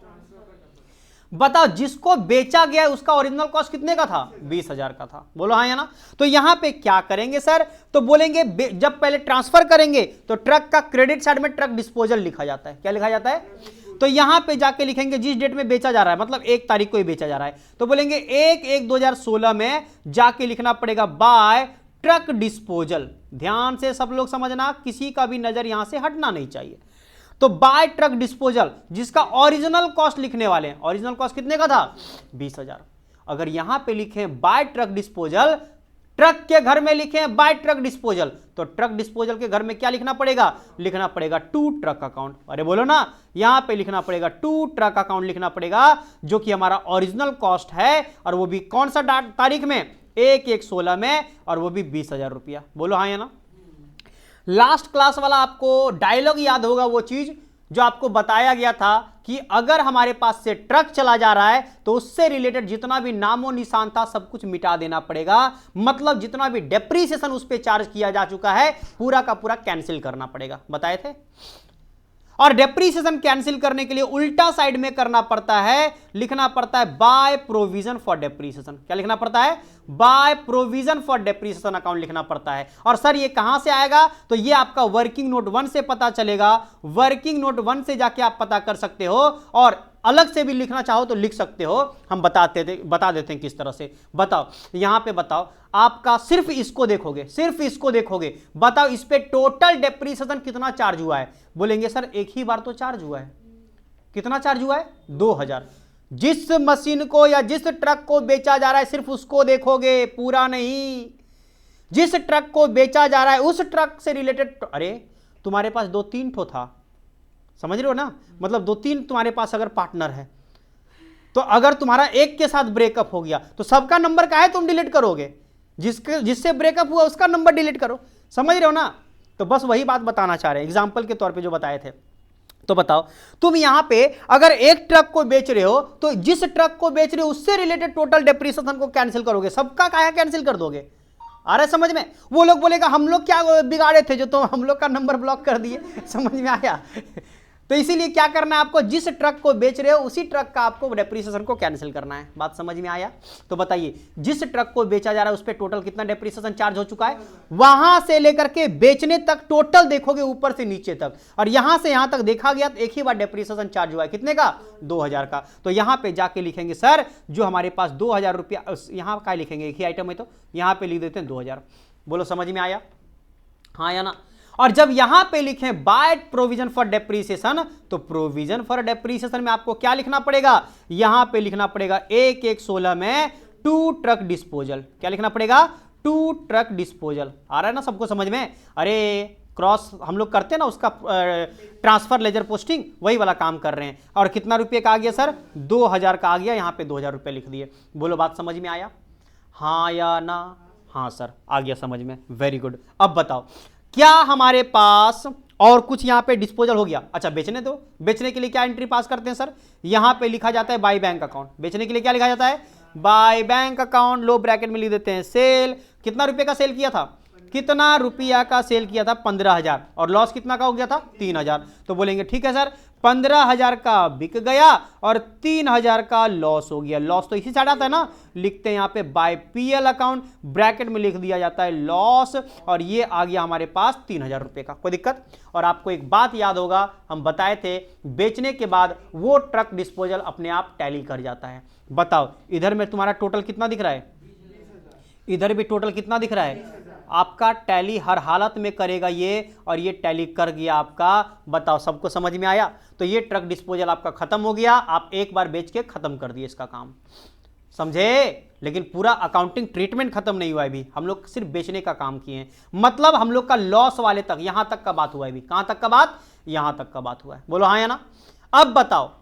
बताओ, जिसको बेचा गया है उसका ओरिजिनल कॉस्ट कितने का था? 20,000 का था। बोलो हाँ या ना? तो यहां पे क्या करेंगे सर? तो बोलेंगे जब पहले ट्रांसफर करेंगे तो ट्रक का क्रेडिट साइड में ट्रक डिस्पोजल लिखा जाता है। क्या लिखा जाता है? तो यहां पे जाके लिखेंगे जिस डेट में बेचा जा रहा है, मतलब 1 तारीख को ही बेचा जा रहा है, तो बोलेंगे 1/1/2016 में जाके लिखना पड़ेगा बाय ट्रक डिस्पोजल। ध्यान से सब लोग समझना, किसी का भी नजर यहां से हटना नहीं चाहिए। तो बाय ट्रक डिस्पोजल, जिसका ओरिजिनल कॉस्ट लिखने वाले हैं। ओरिजिनल कॉस्ट कितने का था? 20,000। अगर यहां पे लिखें बाय ट्रक डिस्पोजल, ट्रक के घर में लिखें बाय ट्रक डिस्पोजल, तो ट्रक डिस्पोजल के घर में क्या लिखना पड़ेगा? लिखना पड़ेगा टू ट्रक अकाउंट। अरे बोलो ना, यहां पे लिखना पड़ेगा टू ट्रक अकाउंट लिखना पड़ेगा, जो कि हमारा ओरिजिनल कॉस्ट है, और वो भी कौन सा तारीख में? 1/1/16 में, और वो भी 20,000 रुपया। बोलो हाँ या ना? लास्ट क्लास वाला आपको डायलॉग याद होगा, वो चीज जो आपको बताया गया था कि अगर हमारे पास से ट्रक चला जा रहा है तो उससे रिलेटेड जितना भी नामो निशान था सब कुछ मिटा देना पड़ेगा। मतलब जितना भी डेप्रीसिएशन उस पर चार्ज किया जा चुका है पूरा का पूरा कैंसिल करना पड़ेगा। बताए थे। और डेप्रीसिएशन कैंसिल करने के लिए उल्टा साइड में करना पड़ता है, लिखना पड़ता है बाय प्रोविजन फॉर डेप्रीसिएशन। क्या लिखना पड़ता है? Bye provision for depreciation account लिखना पड़ता है। और सर ये कहां से आएगा? तो ये आपका वर्किंग नोट 1 से पता चलेगा। वर्किंग नोट 1 से जाके आप पता कर सकते हो, और अलग से भी लिखना चाहो तो लिख सकते हो। हम बता देते हैं किस तरह से। बताओ यहां पे, बताओ आपका सिर्फ इसको देखोगे, सिर्फ इसको देखोगे, बताओ इस पे टोटल डेप्रीसिएशन कितना चार्ज हुआ है? बोलेंगे सर एक ही बार तो चार्ज हुआ है। कितना चार्ज हुआ है? 2,000। जिस मशीन को या जिस ट्रक को बेचा जा रहा है सिर्फ उसको देखोगे, पूरा नहीं। जिस ट्रक को बेचा जा रहा है उस ट्रक से रिलेटेड, अरे तुम्हारे पास 2-3 ठो था, समझ रहे हो ना? मतलब 2-3 तुम्हारे पास अगर पार्टनर है, तो अगर तुम्हारा एक के साथ ब्रेकअप हो गया तो सबका नंबर का है तुम डिलीट करोगे? जिससे ब्रेकअप हुआ उसका नंबर डिलीट करो। समझ रहे हो ना? तो बस वही बात बताना चाह रहे हैं, एग्जाम्पल के तौर पे जो बताए थे। तो बताओ तुम यहां पे अगर एक ट्रक को बेच रहे हो तो जिस ट्रक को बेच रहे हो उससे रिलेटेड टोटल डेप्रीसिएशन को कैंसिल करोगे, सबका क्या कैंसिल कर दोगे? आ रहा है समझ में? वो लोग बोलेगा हम लोग क्या बिगाड़े थे जो तो हम लोग का नंबर ब्लॉक कर दिए। समझ में आया? तो इसीलिए क्या करना है आपको? जिस ट्रक को बेच रहे हो उसी ट्रक का आपको डेप्रीसिएशन को कैंसिल करना है। बात समझ में आया? तो बताइए जिस ट्रक को बेचा जा रहा है उस पर टोटल कितना डेप्रीसिएशन चार्ज हो चुका है? वहां से लेकर के बेचने तक टोटल देखोगे ऊपर से नीचे तक, और यहां से यहां तक देखा गया तो एक ही बार डेप्रीसिएशन चार्ज हुआ है। कितने का? 2,000 का। तो यहां पे जाके लिखेंगे सर जो हमारे पास 2,000 रुपया, यहां का लिखेंगे एक ही आइटम है तो यहां पे लिख देते हैं 2,000। बोलो समझ में आया? हाँ या ना? और जब यहां पे लिखें बाय प्रोविजन फॉर डेप्रीसिएशन, तो प्रोविजन फॉर डेप्रीसिएशन में आपको क्या लिखना पड़ेगा? यहां पे लिखना पड़ेगा 1/1/16 में टू ट्रक डिस्पोजल। क्या लिखना पड़ेगा? To truck disposal. आ रहा है ना सबको समझ में? अरे क्रॉस हम लोग करते हैं ना उसका ट्रांसफर लेजर पोस्टिंग, वही वाला काम कर रहे हैं। और कितना रुपये का आ गया सर? 2,000 का आ गया। यहां पे 2,000 रुपये लिख दिए। बोलो बात समझ में आया? हाँ या ना? हाँ सर आ गया समझ में, वेरी गुड। अब बताओ क्या हमारे पास और कुछ यहां पे डिस्पोजल हो गया? अच्छा बेचने दो। बेचने के लिए क्या एंट्री पास करते हैं सर? यहां पे लिखा जाता है बाय बैंक अकाउंट। बेचने के लिए क्या लिखा जाता है? By bank account. Low bracket में लिख देते हैं सेल। कितना रुपए का सेल किया था? कितना रुपया का सेल किया था? 15,000। और लॉस कितना का हो गया था? 3,000। तो बोलेंगे ठीक है सर, 15,000 का बिक गया और 3,000 का लॉस हो गया। लॉस तो इसी साइड आता है ना, लिखते हैं यहां पे बाय पीएल अकाउंट, ब्रैकेट में लिख दिया जाता है लॉस, और ये आ गया हमारे पास 3,000 रुपए का। कोई दिक्कत? और आपको एक बात याद होगा, हम बताए थे बेचने के बाद वो ट्रक डिस्पोजल अपने आप टैली कर जाता है। बताओ इधर में तुम्हारा टोटल कितना दिख रहा है, इधर भी टोटल कितना दिख रहा है? आपका टैली हर हालत में करेगा ये, और ये टैली कर गया आपका। बताओ सबको समझ में आया? तो ये ट्रक डिस्पोजल आपका खत्म हो गया, आप एक बार बेच के खत्म कर दिए इसका काम, समझे? लेकिन पूरा अकाउंटिंग ट्रीटमेंट खत्म नहीं हुआ है अभी, हम लोग सिर्फ बेचने का काम किए हैं। मतलब हम लोग का लॉस वाले तक, यहां तक का बात हुआ है अभी। कहां तक का बात? यहां तक का बात हुआ है। बोलो हाँ या ना? अब बताओ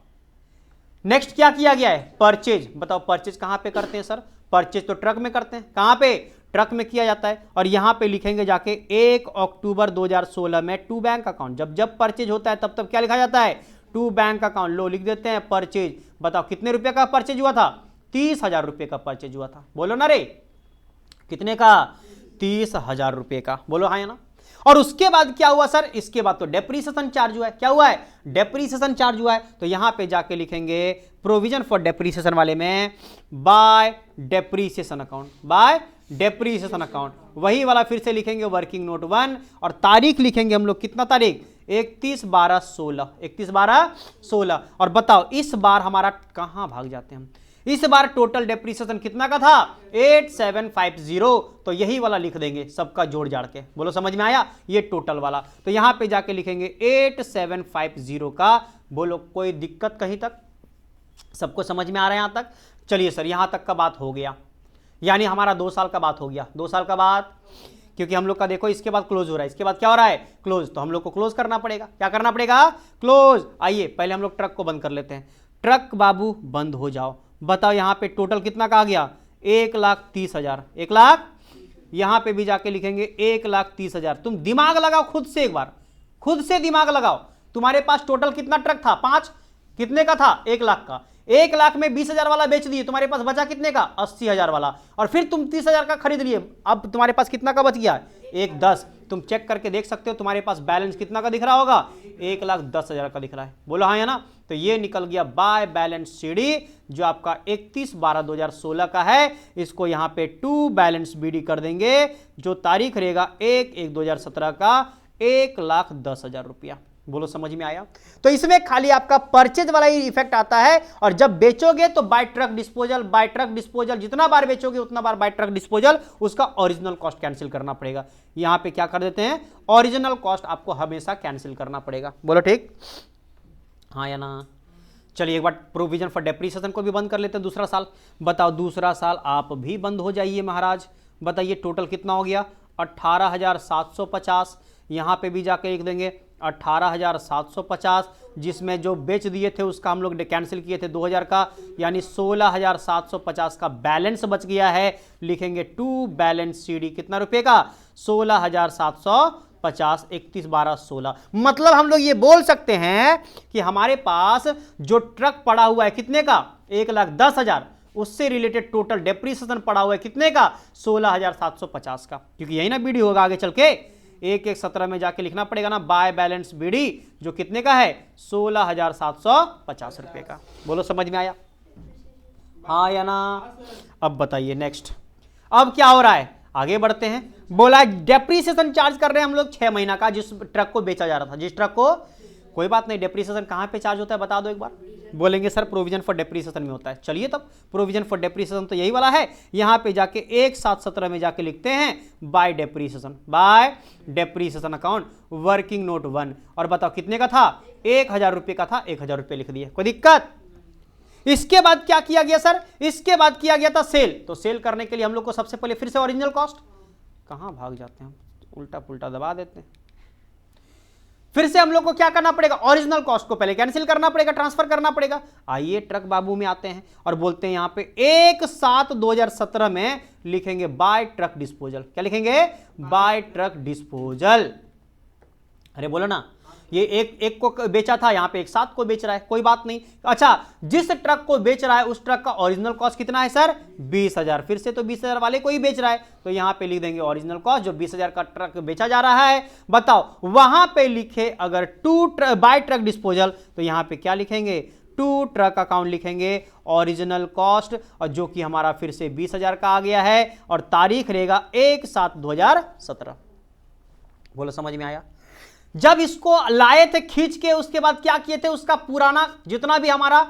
नेक्स्ट क्या किया गया है? परचेज। बताओ परचेज कहां पे करते हैं सर? परचेज तो ट्रक में करते हैं। कहां पे? ट्रक में किया जाता है। और यहां पे लिखेंगे जाके 1 अक्टूबर 2016 में टू बैंक अकाउंट। जब जब परचेज होता है तब तब क्या लिखा जाता है? To bank account. लो लिख देते हैं परचेज। बताओ कितने रुपए का परचेज हुआ था? 30,000 रुपए का परचेज हुआ था। बोलो ना रे, कितने का? 30,000 रुपए का। बोलो हाँ या ना? और उसके बाद क्या हुआ सर? इसके बाद तो डेप्रीसिएशन चार्ज हुआ है। क्या हुआ है? डेप्रीसिएशन चार्ज हुआ है। तो यहां पे जाके लिखेंगे प्रोविजन फॉर डेप्रीसिएशन वाले में by depreciation account, by depreciation account. वही वाला फिर से लिखेंगे वर्किंग नोट 1, और तारीख लिखेंगे हम लोग कितना तारीख? 31/12/16, 31/12/16। और बताओ इस बार हमारा कहां भाग जाते हैं हम? इस बार टोटल डेप्रीसिएशन कितना का था? 8750। तो यही वाला लिख देंगे सबका जोड़ जाड़ के। बोलो समझ में आया? ये टोटल वाला। तो यहां पे जाके लिखेंगे 8750 का। बोलो कोई दिक्कत कहीं तक? सबको समझ में आ रहा है यहां तक? चलिए सर यहां तक का बात हो गया, यानी हमारा 2 साल का बात हो गया। 2 साल का बात, क्योंकि हम लोग का देखो इसके बाद क्लोज हो रहा है, इसके बाद क्या हो रहा है? क्लोज। तो हम लोग को क्लोज करना पड़ेगा। क्या करना पड़ेगा? क्लोज। आइए पहले हम लोग ट्रक को बंद कर लेते हैं। ट्रक बाबू बंद हो जाओ। बताओ यहां पे टोटल कितना का आ गया? 1,30,000। 1 लाख। यहां पे भी जाके लिखेंगे 1,30,000। तुम दिमाग लगाओ खुद से, एक बार खुद से दिमाग लगाओ। तुम्हारे पास टोटल कितना ट्रक था? 5। कितने का था? 1 लाख का। 1 लाख में 20,000 वाला बेच दिए, तुम्हारे पास बचा कितने का? 80,000 वाला। और फिर तुम 30,000 का खरीद लिए, अब तुम्हारे पास कितना का बच गया? 1,10। तुम चेक करके देख सकते हो तुम्हारे पास बैलेंस कितना का दिख रहा होगा? 1,10,000 का दिख रहा है। बोलो हाँ या ना? तो ये निकल गया बाय बैलेंस सीडी, जो आपका 31/12/2016 का है। इसको यहां पे टू बैलेंस बीडी कर देंगे, जो तारीख रहेगा 1/1/2017 का 1,10,000 रुपया। बोलो समझ में आया? तो इसमें खाली आपका परचेज वाला ही इफेक्ट आता है, और जब बेचोगे तो by truck disposal, by truck disposal, जितना बार बेचोगे उतना बार बाय ट्रक डिस्पोजल, उसका ओरिजिनल कॉस्ट कैंसिल करना पड़ेगा। यहां पे क्या कर देते हैं? ओरिजिनल कॉस्ट आपको हमेशा कैंसिल करना पड़ेगा। बोलो ठीक? हाँ या ना? चलिए एक बार प्रोविजन फॉर डेप्रीसिएशन को भी बंद कर लेते हैं दूसरा साल। बताओ दूसरा साल आप भी बंद हो जाइए महाराज। बताइए टोटल कितना हो गया? 18,750। यहां पे भी जाके लिख देंगे 18,750, जिसमें जो बेच दिए थे उसका हम लोग कैंसिल किए थे 2,000 का, यानी 16,750 का बैलेंस बच गया है। लिखेंगे टू बैलेंस सीडी कितना रुपए का? 16,750, 31/12/16। मतलब हम लोग ये बोल सकते हैं कि हमारे पास जो ट्रक पड़ा हुआ है कितने का? 1,10,000। उससे रिलेटेड टोटल डेप्रीसिएशन पड़ा हुआ है कितने का? 16,750 का। क्योंकि यही ना बीडी होगा आगे चल के 1/1/17 में जाके लिखना पड़ेगा ना बाय बैलेंस बीडी, जो कितने का है? 16,750 रुपए का। बोलो समझ में आया? हाँ या ना? अब बताइए नेक्स्ट, अब क्या हो रहा है? आगे बढ़ते हैं। बोला डेप्रीसिएशन चार्ज कर रहे हैं हम लोग 6 महीना का, जिस ट्रक को बेचा जा रहा था, जिस ट्रक को। कोई बात नहीं, डेप्रीसिएशन कहां पे चार्ज होता है बता दो एक बार। बोलेंगे सर प्रोविजन फॉर डेप्रीसिएशन में होता है। चलिए तब प्रोविजन फॉर डेप्रीसिएशन तो यही वाला है। यहां पे जाके 1/7/17 में जाके लिखते हैं by depreciation, by depreciation account working note 1। और बताओ कितने का था? 1,000 रुपए का था, 1,000 रुपए लिख दिए। कोई दिक्कत? इसके बाद क्या किया गया सर? इसके बाद किया गया था सेल। तो सेल करने के लिए हम लोग को सबसे पहले फिर से ओरिजिनल कॉस्ट, कहां भाग जाते हैं हम, उल्टा पुल्टा दबा देते हैं। फिर से हम लोग को क्या करना पड़ेगा? ओरिजिनल कॉस्ट को पहले कैंसिल करना पड़ेगा, ट्रांसफर करना पड़ेगा। आइए ट्रक बाबू में आते हैं और बोलते हैं यहां पे 1/7/2017 में लिखेंगे बाय ट्रक डिस्पोजल। क्या लिखेंगे? By truck disposal. अरे बोलो ना, ये एक को बेचा था, यहां पे एक 7 को बेच रहा है, कोई बात नहीं। अच्छा, जिस ट्रक को बेच रहा है उस ट्रक का ओरिजिनल कॉस्ट कितना है सर? 20,000। फिर से तो 20,000 वाले को ही बेच रहा है, तो यहां पे लिख देंगे ओरिजिनल कॉस्ट, जो 20,000 का ट्रक बेचा जा रहा है। बताओ, वहां पे लिखे अगर बाय ट्रक डिस्पोजल, तो यहां पे क्या लिखेंगे? टू ट्रक अकाउंट लिखेंगे, ओरिजिनल कॉस्ट, और जो कि हमारा फिर से 20,000 का आ गया है, और तारीख रहेगा 1/7/2017। बोलो समझ में आया? जब इसको लाए थे खींच के, उसके बाद क्या किए थे? उसका पुराना जितना भी हमारा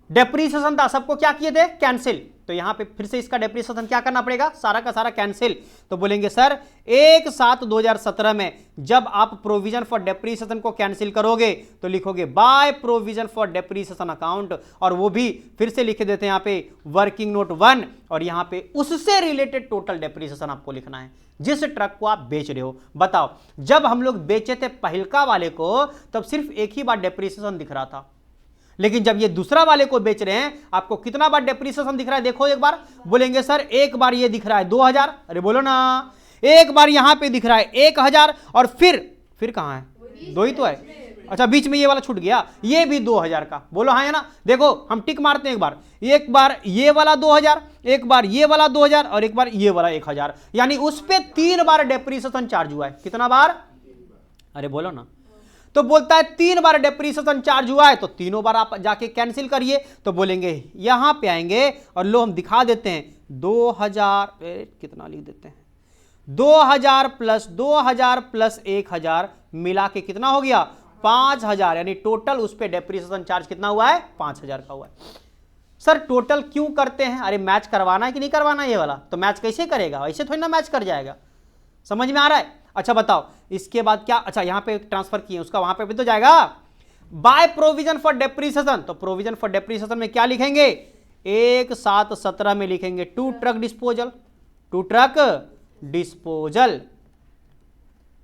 डेप्रीसिएशन था सबको क्या किए थे? कैंसिल। तो यहां पे फिर से इसका डेप्रीसिएशन क्या करना पड़ेगा? सारा का सारा कैंसिल। तो बोलेंगे सर 1/7/2017 में जब आप प्रोविजन फॉर डेप्रीसिएशन को कैंसिल करोगे तो लिखोगे bye provision for depreciation account, और वो भी फिर से लिख देते हैं यहां पे वर्किंग नोट 1, और यहां पे उससे रिलेटेड टोटल डेप्रीसिएशन आपको लिखना है जिस ट्रक को आप बेच रहे हो। बताओ, जब हम लोग बेचे थे पहिलका वाले को तब सिर्फ एक ही बार डेप्रीसिएशन दिख रहा था, लेकिन जब ये दूसरा वाले को बेच रहे हैं आपको कितना बार डेप्रीसिएशन दिख रहा है? देखो एक बार। बोलेंगे सर एक बार ये दिख रहा है 2,000, अरे बोलो ना, एक बार यहां पे दिख रहा है 1,000, और फिर कहां है? 2 ही तो है। अच्छा, बीच में ये वाला छूट गया, ये भी 2,000 का। बोलो हाँ है ना? देखो हम टिक मारते हैं, एक बार ये वाला 2,000, एक बार ये वाला 2,000, और एक बार ये वाला 1,000, यानी उस पे 3 बार डेप्रीसिएशन चार्ज हुआ है। कितना बार? अरे बोलो ना। तो बोलता है 3 बार डेप्रीसिएशन चार्ज हुआ है, तो तीनों बार आप जाके कैंसिल करिए। तो बोलेंगे यहां पे आएंगे और लो हम दिखा देते हैं 2,000, कितना लिख देते हैं, 2,000 प्लस 2,000 प्लस 1,000 मिला के कितना हो गया? 5,000, यानी टोटल उस पे डेप्रीसिएशन चार्ज कितना हुआ है? 5,000 का हुआ है। सर टोटल क्यों करते हैं? अरे मैच करवाना है कि नहीं करवाना ये वाला? तो मैच कैसे करेगा? ऐसे थोड़ी ना मैच कर जाएगा। समझ में आ रहा है? अच्छा बताओ, इसके बाद क्या? अच्छा, यहां पे ट्रांसफर किए उसका वहां पे भी तो जाएगा बाय प्रोविजन फॉर डेप्रीसिएशन। तो प्रोविजन फॉर डेप्रीसिएशन में क्या लिखेंगे? 1/7/17 में लिखेंगे to truck disposal, to truck disposal.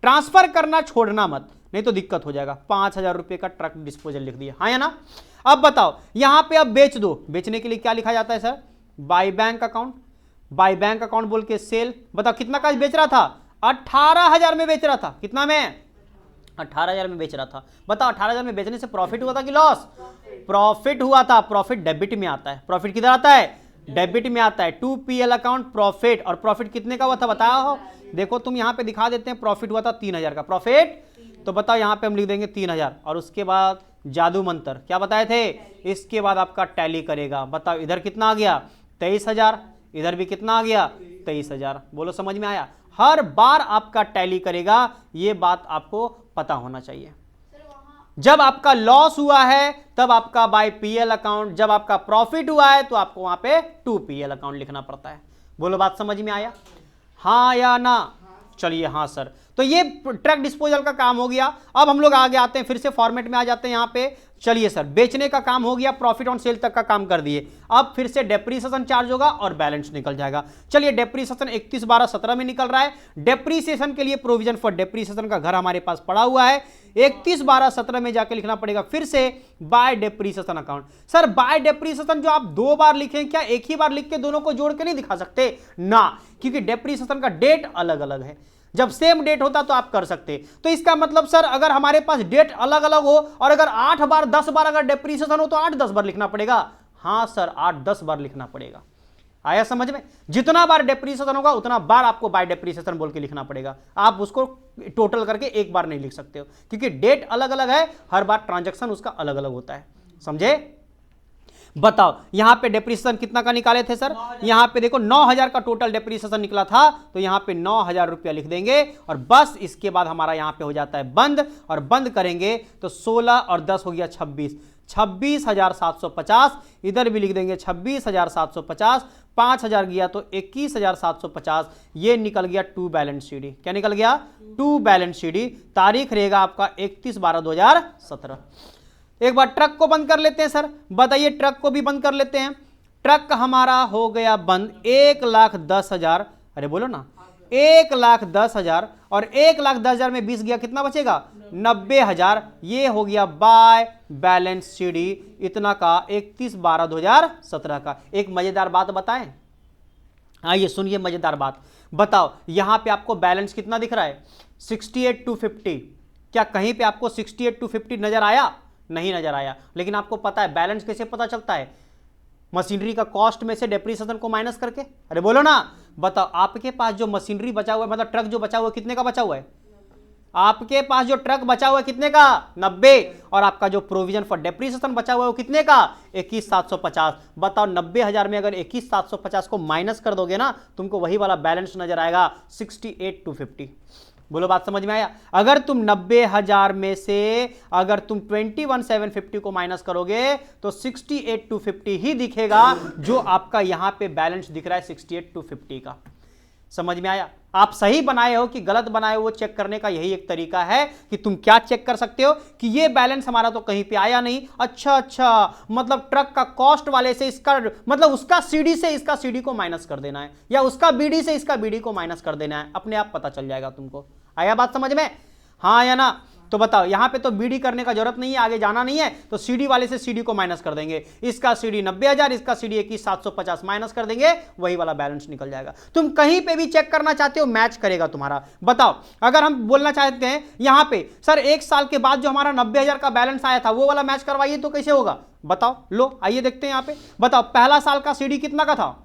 Transfer करना छोड़ना मत, नहीं तो दिक्कत हो जाएगा। 5,000 रुपए का ट्रक डिस्पोजल लिख दिया, हाँ या ना? अब बताओ, यहां पे अब बेच दो, बेचने के लिए क्या लिखा जाता है sir? By bank account. By bank account बोल के सेल। बताओ कितना का बेच रहा था? 18,000 में बेच रहा था। कितना में? 18,000 में बेच रहा था। बताओ 18,000 में बेचने से प्रॉफिट हुआ था कि लॉस? प्रॉफिट हुआ था। प्रॉफिट डेबिट में आता है। प्रॉफिट किधर आता है? डेबिट में आता है। 2PL account profit. और प्रॉफिट कितने का हुआ था बताओ? देखो तुम यहां पे दिखा देते हैं, प्रॉफिट हुआ था 3,000 का प्रॉफिट। तो बताओ यहां पे हम लिख देंगे 3,000, और उसके बाद जादू मंत्र क्या बताए थे? इसके बाद आपका टैली करेगा। बताओ इधर कितना आ गया? 23,000, इधर भी कितना आ गया? 23,000। बोलो समझ में आया? हर बार आपका टैली करेगा, ये बात आपको पता होना चाहिए। जब आपका लॉस हुआ है तब आपका बाय PL अकाउंट, जब आपका प्रॉफिट हुआ है तो आपको वहां पे 2PL अकाउंट लिखना पड़ता है। बोलो बात समझ में आया? हाँ या ना? चलिए हाँ सर। तो ये ट्रक डिस्पोजल का काम हो गया। अब हम लोग आगे आते हैं, फिर से फॉर्मेट में आ जाते हैं यहां पे। चलिए सर, बेचने का काम हो गया, प्रॉफिट ऑन सेल तक का काम कर दिए। अब फिर से डेप्रीसिएशन चार्ज होगा और बैलेंस निकल जाएगा। चलिए डेप्रीसिएशन 31/12/17 में निकल रहा है। डेप्रीसिएशन के लिए प्रोविजन फॉर डेप्रीसिएशन का घर हमारे पास पड़ा हुआ है। 31/12/17 में जाके लिखना पड़ेगा फिर से by depreciation account. Sir by depreciation जो आप 2 बार लिखें, क्या एक ही बार लिख के दोनों को जोड़ के नहीं दिखा सकते ना? क्योंकि डेप्रीसिएशन का डेट अलग अलग है। जब सेम डेट होता तो आप कर सकते। तो इसका मतलब सर अगर हमारे पास डेट अलग अलग हो और अगर 8 बार 10 बार अगर डेप्रीसिएशन हो तो 8-10 बार लिखना पड़ेगा। हाँ सर, 8-10 बार लिखना पड़ेगा। आया समझ में? जितना बार डेप्रीसिएशन होगा उतना बार आपको बाय डेप्रीसिएशन बोल के लिखना पड़ेगा। आप उसको टोटल करके एक बार नहीं लिख सकते हो, क्योंकि डेट अलग अलग है, हर बार ट्रांजैक्शन उसका अलग अलग होता है। समझे? बताओ यहां पे डेप्रीसिएशन कितना का निकाले थे सर? यहां पे देखो 9,000 का टोटल डेप्रीसिएशन निकला था, तो यहां पे 9,000 रुपया लिख देंगे और बस इसके बाद हमारा यहां पे हो जाता है बंद। और बंद करेंगे तो 16 और 10 हो गया 26, 26,750। इधर भी लिख देंगे 26,750। 5,000 गया तो 21,750। ये निकल गया टू बैलेंस शीट। क्या निकल गया? To balance sheet. तारीख रहेगा आपका 31/12/2017। एक बार ट्रक को बंद कर लेते हैं सर। बताइए ट्रक को भी बंद कर लेते हैं। ट्रक हमारा हो गया बंद 1,10,000। अरे बोलो ना, 1,10,000 और 1,10,000 में 20 गया, कितना बचेगा? 90,000। ये हो गया बाय बैलेंस शीट इतना का 31/12/2017 का। एक मजेदार बात बताएं, आइए सुनिए मजेदार बात। बताओ यहां पे आपको बैलेंस कितना दिख रहा है? 68,250। क्या कहीं पे आपको 68 to 50 नजर आया? नहीं नजर आया। लेकिन आपको पता है बैलेंस कैसे पता चलता है? मशीनरी का कॉस्ट में से डेप्रिसिएशन को माइनस करके। अरे बोलो ना, बताओ आपके पास जो मशीनरी बचा हुआ है, मतलब ट्रक जो बचा हुआ है, कितने का बचा हुआ है? आपके पास जो ट्रक बचा हुआ है कितने का? 90। और आपका जो प्रोविजन फॉर डेप्रिसिएशन बचा हुआ है वो कितने का? 21,750। बताओ 90,000 में अगर 21,750 को माइनस कर दोगे ना, तुमको वही वाला बैलेंस नजर आएगा 68 to 50। बोलो बात समझ में आया? अगर तुम 90,000 में से अगर तुम 21,750 को माइनस करोगे तो 68 to 50 ही दिखेगा, जो आपका यहां पे बैलेंस दिख रहा है 68 to 50 का। समझ में आया? आप सही बनाए हो कि गलत बनाए हो, वो चेक करने का यही एक तरीका है कि तुम क्या चेक कर सकते हो कि ये बैलेंस हमारा तो कहीं पे आया नहीं। अच्छा, मतलब ट्रक का कॉस्ट वाले से इसका, मतलब उसका सीडी से इसका सीडी को माइनस कर देना है, या उसका बीडी से इसका बीडी को माइनस कर देना है। अपने आप पता चल जाएगा तुमको। आया बात समझ में? हाँ या ना? तो बताओ, यहां पे तो बीडी करने का जरूरत नहीं है, आगे जाना नहीं है, तो सीडी वाले से सीडी को माइनस कर देंगे। इसका सीडी 90,000, इसका सीडी 21,750 माइनस कर देंगे, वही वाला बैलेंस निकल जाएगा। तुम कहीं पे भी चेक करना चाहते हो, मैच करेगा तुम्हारा। बताओ, अगर हम बोलना चाहते हैं यहां पे सर 1 साल के बाद जो हमारा 90,000 का बैलेंस आया था वो वाला मैच करवाइए, तो कैसे होगा? बताओ। लो आइए देखते हैं यहां पे। बताओ पहला साल का सीडी कितना का था?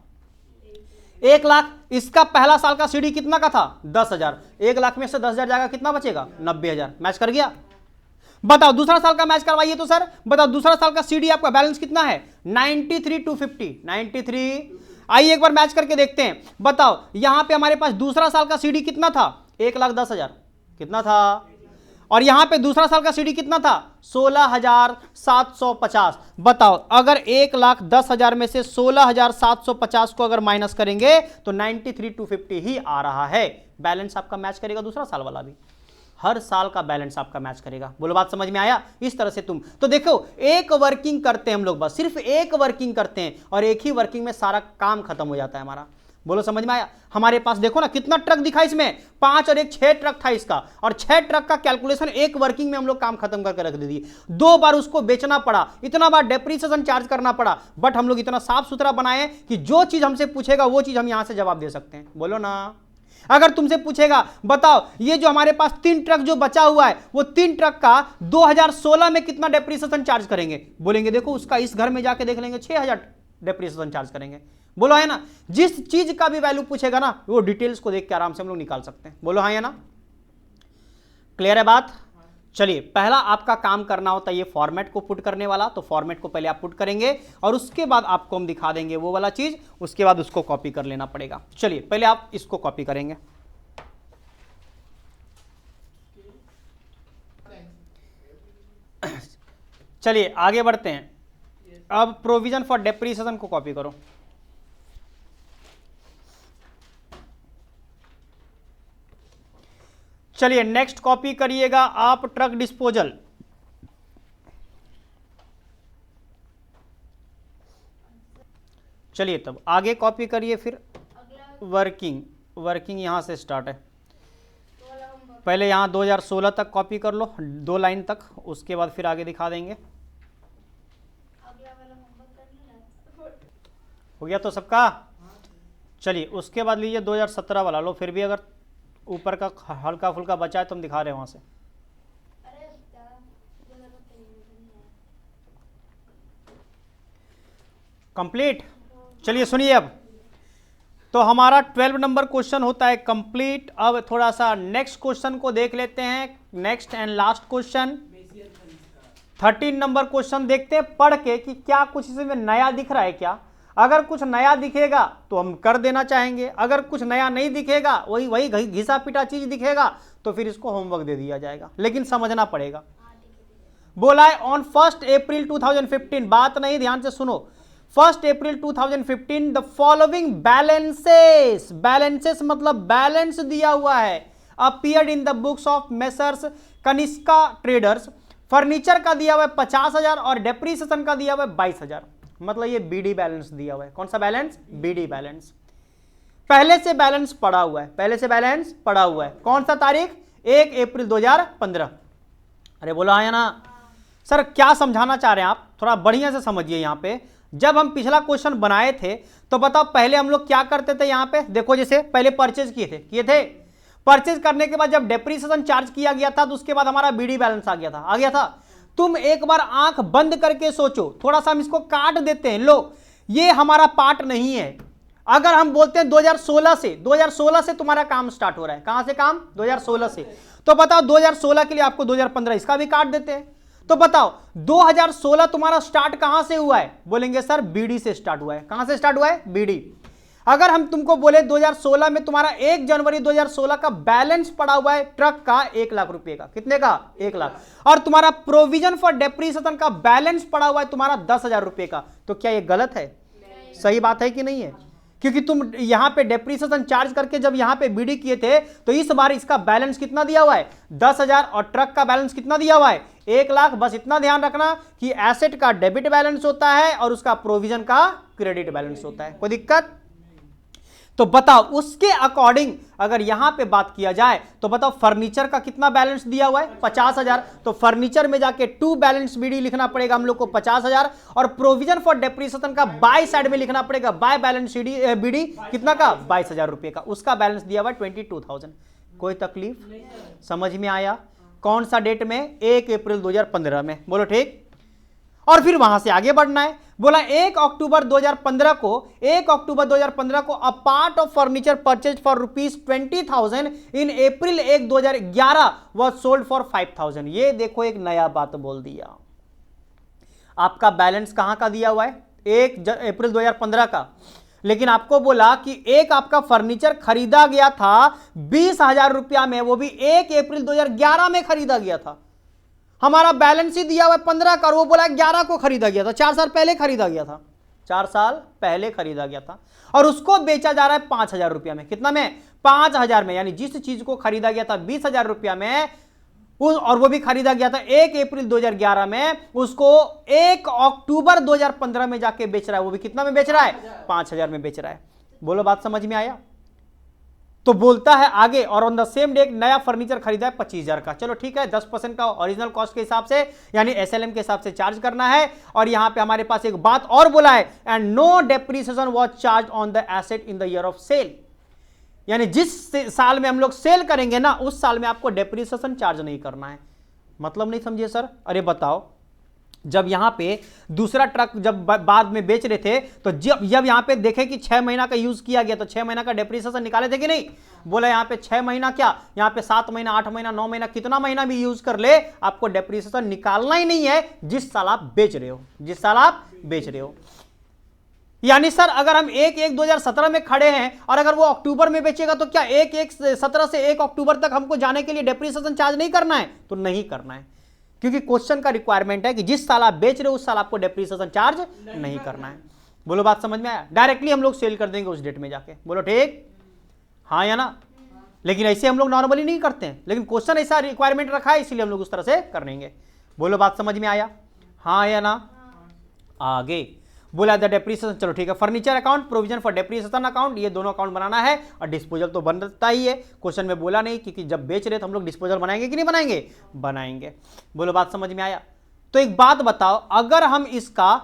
1 लाख। इसका पहला साल का सीडी कितना का था? 10,000। 1 लाख में से 10,000 जाएगा, कितना बचेगा? 90,000। मैच कर गया? बताओ दूसरा साल का मैच करवाइए तो सर। बताओ दूसरा साल का सीडी आपका बैलेंस कितना है? 93 to 50। 93। आइए एक बार मैच करके देखते हैं। बताओ यहां पे हमारे पास दूसरा साल का सीडी कितना था? 1,10,000। कितना था? और यहां पे दूसरा साल का सीडी कितना था? 16,750। बताओ अगर 1,10,000 में से 16,750 को अगर माइनस करेंगे तो 93 to 50 ही आ रहा है। बैलेंस आपका मैच करेगा, दूसरा साल वाला भी। हर साल का बैलेंस आपका मैच करेगा। बोलो बात समझ में आया? इस तरह से तुम तो देखो, एक वर्किंग करते हैं हम लोग, बस सिर्फ एक वर्किंग करते हैं और एक ही वर्किंग में सारा काम खत्म हो जाता है हमारा। बोलो समझ में आया? हमारे पास देखो ना कितना ट्रक दिखा इसमें, 5 और 1 6 ट्रक था इसका, और 6 ट्रक का कैलकुलेशन एक वर्किंग में हम लोग काम खत्म करके रख दिए। 2 बार उसको बेचना पड़ा, इतना बार डेप्रिसिएशन चार्ज करना पड़ा, बट हम लोग इतना साफ सुथरा बनाए कि जो चीज हमसे पूछेगा वो चीज हम यहां से जवाब दे सकते हैं। बोलो ना। अगर तुमसे पूछेगा बताओ ये जो हमारे पास 3 ट्रक जो बचा हुआ है, वो 3 ट्रक का 2016 में कितना डेप्रिसिएशन चार्ज करेंगे? बोलेंगे देखो उसका इस घर में जाके देख लेंगे 6,000 डेप्रिसिएशन चार्ज करेंगे। बोलो है ना? जिस चीज का भी वैल्यू पूछेगा ना, वो डिटेल्स को देख के आराम से हम लोग निकाल सकते हैं। बोलो हाँ या ना? क्लियर है बात? चलिए, पहला आपका काम करना होता है ये फॉर्मेट को पुट करने वाला, तो फॉर्मेट को पहले आप पुट करेंगे और उसके बाद आपको हम दिखा देंगे वो वाला चीज, उसके बाद उसको कॉपी कर लेना पड़ेगा। चलिए पहले आप इसको कॉपी करेंगे। चलिए आगे बढ़ते हैं। अब प्रोविजन फॉर डेप्रिसिएशन को कॉपी करो। चलिए नेक्स्ट कॉपी करिएगा आप ट्रक डिस्पोजल। चलिए तब आगे कॉपी करिए। फिर वर्किंग यहां से स्टार्ट है। पहले यहां 2016 तक कॉपी कर लो, 2 लाइन तक, उसके बाद फिर आगे दिखा देंगे। हो गया तो सबका? चलिए उसके बाद लीजिए 2017 वाला लो, फिर भी अगर ऊपर का हल्का फुल्का बचा है तो हम दिखा रहे हैं वहां से। कंप्लीट। चलिए सुनिए, अब तो हमारा 12 नंबर क्वेश्चन होता है कंप्लीट। अब थोड़ा सा नेक्स्ट क्वेश्चन को देख लेते हैं, next and last question 13 number question देखते हैं पढ़ के कि क्या कुछ इसमें नया दिख रहा है क्या। अगर कुछ नया दिखेगा तो हम कर देना चाहेंगे, अगर कुछ नया नहीं दिखेगा, वही घिसा पिटा चीज दिखेगा, तो फिर इसको होमवर्क दे दिया जाएगा, लेकिन समझना पड़ेगा। बोला है ऑन 1 अप्रैल 2015, बात नहीं ध्यान से सुनो। 1 अप्रैल 2015 द फॉलोइंग बैलेंसेस मतलब बैलेंस दिया हुआ है, appeared in the books of messrs Kanishka traders. Furniture का दिया हुआ है 50,000 और डेप्रिसिएशन का दिया हुआ है 22,000, मतलब ये बीडी बैलेंस दिया हुआ है। कौन सा बैलेंस? BD balance. पहले से बैलेंस पड़ा हुआ है, पहले से बैलेंस पड़ा हुआ है। कौन सा तारीख? 1 अप्रैल 2015। अरे बोला आया ना? सर क्या समझाना चाह रहे हैं आप? थोड़ा बढ़िया से समझिए। यहां पे जब हम पिछला क्वेश्चन बनाए थे तो बताओ पहले हम लोग क्या करते थे। यहां पे देखो, जैसे पहले परचेज किए थे परचेज करने के बाद जब डेप्रिसिएशन चार्ज किया गया था तो उसके बाद हमारा बीडी बैलेंस आ गया था। तुम एक बार आंख बंद करके सोचो, थोड़ा सा हम इसको काट देते हैं। लो, ये हमारा पार्ट नहीं है। अगर हम बोलते हैं 2016 से तुम्हारा काम स्टार्ट हो रहा है, कहां से काम? 2016 से। तो बताओ 2016 के लिए आपको 2015 इसका भी काट देते हैं। तो बताओ 2016 तुम्हारा स्टार्ट कहां से हुआ है? बोलेंगे सर बीडी से स्टार्ट हुआ है। कहां से स्टार्ट हुआ है? बीडी। अगर हम तुमको बोले 2016 में तुम्हारा 1 जनवरी 2016 का बैलेंस पड़ा हुआ है ट्रक का 1 लाख रुपए का, कितने का? 1 लाख। और तुम्हारा प्रोविजन फॉर डेप्रिसिएशन का बैलेंस पड़ा हुआ है तुम्हारा 10,000 रुपए का, तो क्या ये गलत है? सही बात है कि नहीं है? क्योंकि तुम यहां पे डेप्रिसिएशन चार्ज करके जब यहां पे बीडी किए थे तो इस बार इसका बैलेंस कितना दिया हुआ है? 10,000। और ट्रक का बैलेंस कितना दिया हुआ है? 1 लाख। बस इतना ध्यान रखना कि एसेट का डेबिट बैलेंस होता है और उसका प्रोविजन का क्रेडिट बैलेंस होता है। कोई दिक्कत? तो बताओ उसके अकॉर्डिंग अगर यहां पे बात किया जाए तो बताओ फर्नीचर का कितना बैलेंस दिया हुआ है? 50,000। तो फर्नीचर में जाके टू बैलेंस बीडी लिखना पड़ेगा हम लोग को 50,000। और प्रोविजन फॉर डेप्रिसिएशन का बाय साइड में लिखना पड़ेगा बाय बैलेंस बीडी कितना का? 22,000 रुपए का। उसका बैलेंस दिया हुआ है 22,000। कोई तकलीफ? समझ में आया? कौन सा डेट में? 1 अप्रैल 2015 में। बोलो ठीक। और फिर वहां से आगे बढ़ना है। बोला 1 अक्टूबर 2015 को a part of furniture purchase for ₹20,000 in April 1 2011 was sold for 5,000। ये देखो एक नया बात बोल दिया। आपका बैलेंस कहां का दिया हुआ है? 1 अप्रैल 2015 का। लेकिन आपको बोला कि एक आपका फर्नीचर खरीदा गया था 20,000 रुपया में, वो भी 1 अप्रैल 2011 में खरीदा गया था। हमारा बैलेंस ही दिया हुआ है 15 का, वो बोला 11 को खरीदा गया था। 4 साल पहले खरीदा गया था। 4 साल पहले खरीदा गया था और उसको बेचा जा रहा है 5,000 रुपया में। कितना में? 5,000 में। यानी जिस चीज को खरीदा गया था 20,000 रुपया में और वो भी खरीदा गया था 1 अप्रैल 2011 में, उसको 1 अक्टूबर 2015 में जाके बेच रहा है। वो भी कितना में बेच रहा है? 5,000 में बेच रहा है। बोलो बात समझ में आया? तो बोलता है आगे, और ऑन द सेम डे एक नया फर्नीचर खरीदा है 25,000 का। चलो ठीक है, 10% का ओरिजिनल कॉस्ट के हिसाब से यानी एसएलएम के हिसाब से चार्ज करना है। और यहां पे हमारे पास एक बात और बोला है, and no depreciation was charge on the asset in the year of sale. यानी जिस साल में हम लोग सेल करेंगे ना, उस साल में आपको डेप्रिसिएशन चार्ज नहीं करना है। मतलब नहीं समझिए सर? अरे बताओ, जब यहां पे दूसरा ट्रक जब बाद में बेच रहे थे तो जब यहां पे देखे कि 6 महीना का यूज किया गया तो 6 महीना का डेप्रिसिएशन निकाले थे कि नहीं? बोला यहां पे 6 महीना क्या, यहां पे 7 महीना, 8 महीना, 9 महीना, कितना महीना भी यूज कर ले, आपको डेप्रिसिएशन निकालना ही नहीं है जिस साल आप बेच रहे हो। जिस साल आप बेच रहे हो। यानी सर अगर हम 1/1/2017 में खड़े हैं और अगर वो अक्टूबर में बेचेगा तो क्या 1/1/17 से 1 अक्टूबर तक हमको जाने के लिए डेप्रिसिएशन चार्ज नहीं करना है? तो नहीं करना है, क्योंकि क्वेश्चन का रिक्वायरमेंट है कि जिस साल आप बेच रहे हो उस साल आपको डेप्रिसिएशन चार्ज नहीं करना है। बोलो बात समझ में आया? डायरेक्टली हम लोग सेल कर देंगे उस डेट में जाके। बोलो ठीक? हाँ या ना? लेकिन ऐसे हम लोग नॉर्मली नहीं करते हैं, लेकिन क्वेश्चन ऐसा रिक्वायरमेंट रखा है इसलिए हम लोग उस तरह से कर लेंगे। बोलो बात समझ में आया? हाँ या ना? आगे बोला द डेप्रिसिएशन। चलो ठीक है, furniture account, provision for depreciation account, ये दोनों अकाउंट बनाना है। और डिस्पोजल तो बनता ही है, क्वेश्चन में बोला नहीं, क्योंकि जब बेच रहे तो हम लोग डिस्पोजल बनाएंगे कि नहीं बनाएंगे? बनाएंगे। बोलो बात समझ में आया? तो एक बात बताओ, अगर हम इसका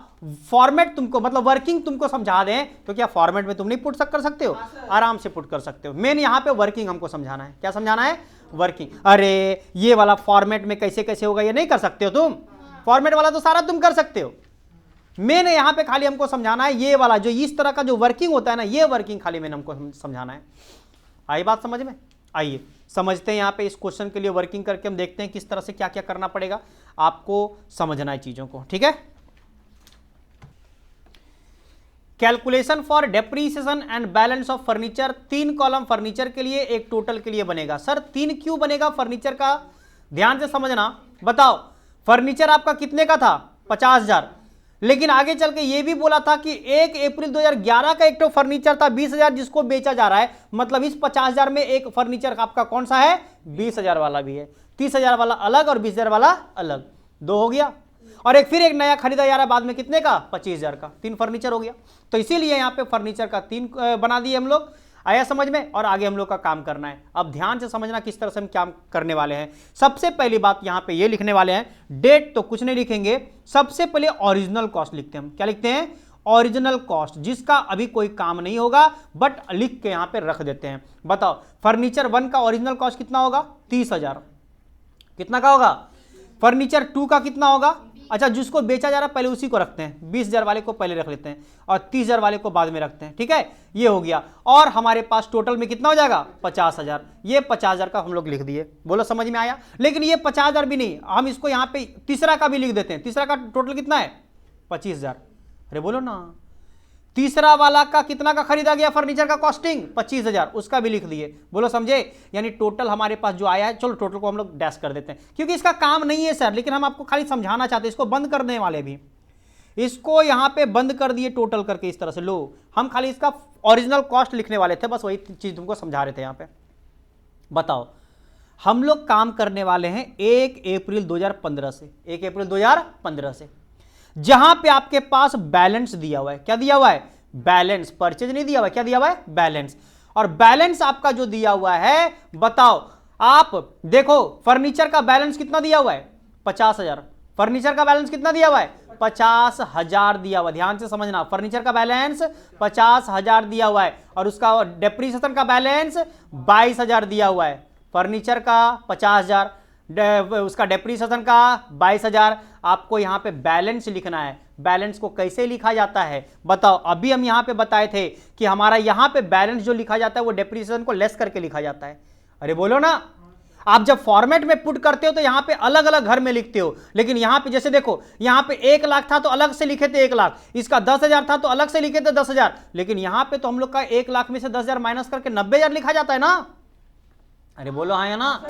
फॉर्मेट तुमको मतलब वर्किंग तुमको समझा दें तो क्या फॉर्मेट में तुम नहीं पुट कर सकते हो? आराम से पुट कर सकते हो। मेन यहां पे वर्किंग हमको समझाना है। क्या समझाना है? वर्किंग। अरे ये वाला फॉर्मेट में कैसे कैसे होगा ये नहीं कर सकते हो तुम। फॉर्मेट वाला तो सारा तुम कर सकते हो। मैंने यहां पे खाली हमको समझाना है ये वाला जो इस तरह का जो वर्किंग होता है ना, ये वर्किंग खाली मैंने हमको समझाना है। आई बात समझ में? आइए समझते हैं यहां पे इस क्वेश्चन के लिए वर्किंग करके हम देखते हैं किस तरह से क्या क्या करना पड़ेगा, आपको समझना है चीजों को। ठीक है, calculation for depreciation and balance of furniture. 3 column furniture के लिए, एक टोटल के लिए बनेगा। सर 3 क्यों बनेगा फर्नीचर का? ध्यान से समझना। बताओ फर्नीचर आपका कितने का था? 50,000। लेकिन आगे चल के ये भी बोला था कि 1 अप्रैल 2011 का एक तो फर्नीचर था 20,000 जिसको बेचा जा रहा है। मतलब इस 50,000 में एक फर्नीचर आपका कौन सा है? 20,000 वाला भी है। 30,000 वाला अलग और 20,000 वाला अलग, 2 हो गया। और एक फिर एक नया खरीदा जा रहा है बाद में कितने का? 25,000 का। 3 फर्नीचर हो गया। तो इसीलिए यहां पे फर्नीचर का 3 बना दिए हम लोग। आया समझ में? और आगे हम लोग का काम करना है। अब ध्यान से समझना किस तरह से हम काम करने वाले हैं। सबसे पहली बात यहां पे ये लिखने वाले हैं, डेट तो कुछ नहीं लिखेंगे, सबसे पहले ओरिजिनल कॉस्ट लिखते हैं हम। क्या लिखते हैं? ओरिजिनल कॉस्ट जिसका अभी कोई काम नहीं होगा बट लिख के यहां पे रख देते हैं। बताओ फर्नीचर 1 का ओरिजिनल कॉस्ट कितना होगा 30,000, कितना का होगा। फर्नीचर 2 का कितना होगा, अच्छा जिसको बेचा जा रहा है पहले उसी को रखते हैं, 20,000 वाले को पहले रख लेते हैं और 30,000 वाले को बाद में रखते हैं, ठीक है ये हो गया। और हमारे पास टोटल में कितना हो जाएगा 50,000, ये 50,000 का हम लोग लिख दिए, बोलो समझ में आया। लेकिन ये 50,000 भी नहीं, हम इसको यहाँ पे तीसरा का भी लिख देते हैं, तीसरा का टोटल कितना है 25,000, अरे बोलो ना तीसरा वाला का कितना का खरीदा गया फर्नीचर का कॉस्टिंग 25,000, उसका भी लिख दिए, बोलो समझे। यानी टोटल हमारे पास जो आया है, चलो टोटल को हम लोग डैश कर देते हैं क्योंकि इसका काम नहीं है सर, लेकिन हम आपको खाली समझाना चाहते हैं, इसको बंद कर देने वाले भी, इसको यहां पे बंद कर दिए टोटल करके इस तरह से। लो हम खाली इसका ओरिजिनल कॉस्ट लिखने वाले थे, बस वही चीज तुमको समझा रहे थे यहां पे। बताओ हम लोग काम करने वाले हैं 1 अप्रैल 2015 से, 1 अप्रैल 2015 से, जहां पे आपके पास बैलेंस दिया हुआ है, क्या दिया हुआ है बैलेंस, परचेज नहीं दिया हुआ है, क्या दिया हुआ है बैलेंस। और बैलेंस आपका जो दिया हुआ है, बताओ आप देखो फर्नीचर का बैलेंस कितना दिया हुआ है 50,000, फर्नीचर का बैलेंस कितना दिया हुआ है 50,000 दिया हुआ, ध्यान से समझना, फर्नीचर का बैलेंस 50,000 दिया हुआ है और उसका डेप्रीसिएशन का बैलेंस 22,000 दिया हुआ है। फर्नीचर का 50,000, उसका डेप्रीसिएशन का 22,000, आपको यहां पे बैलेंस लिखना है। बैलेंस को कैसे लिखा जाता है बताओ, अभी हम यहां पे बताए थे कि हमारा यहां पे बैलेंस जो लिखा जाता है वो डेप्रीसिएशन को लेस करके लिखा जाता है, अरे बोलो ना। आप जब फॉर्मेट में पुट करते हो तो यहां पे अलग अलग घर में लिखते हो, लेकिन यहां पे जैसे देखो यहां पे 1 लाख था तो अलग से लिखे थे 1 लाख, इसका 10,000 था तो अलग से लिखे थे 10,000, लेकिन यहां पे तो हम लोग का 1 लाख में से 10,000 माइनस करके 90,000 लिखा जाता है ना, अरे बोलो हाँ या ना।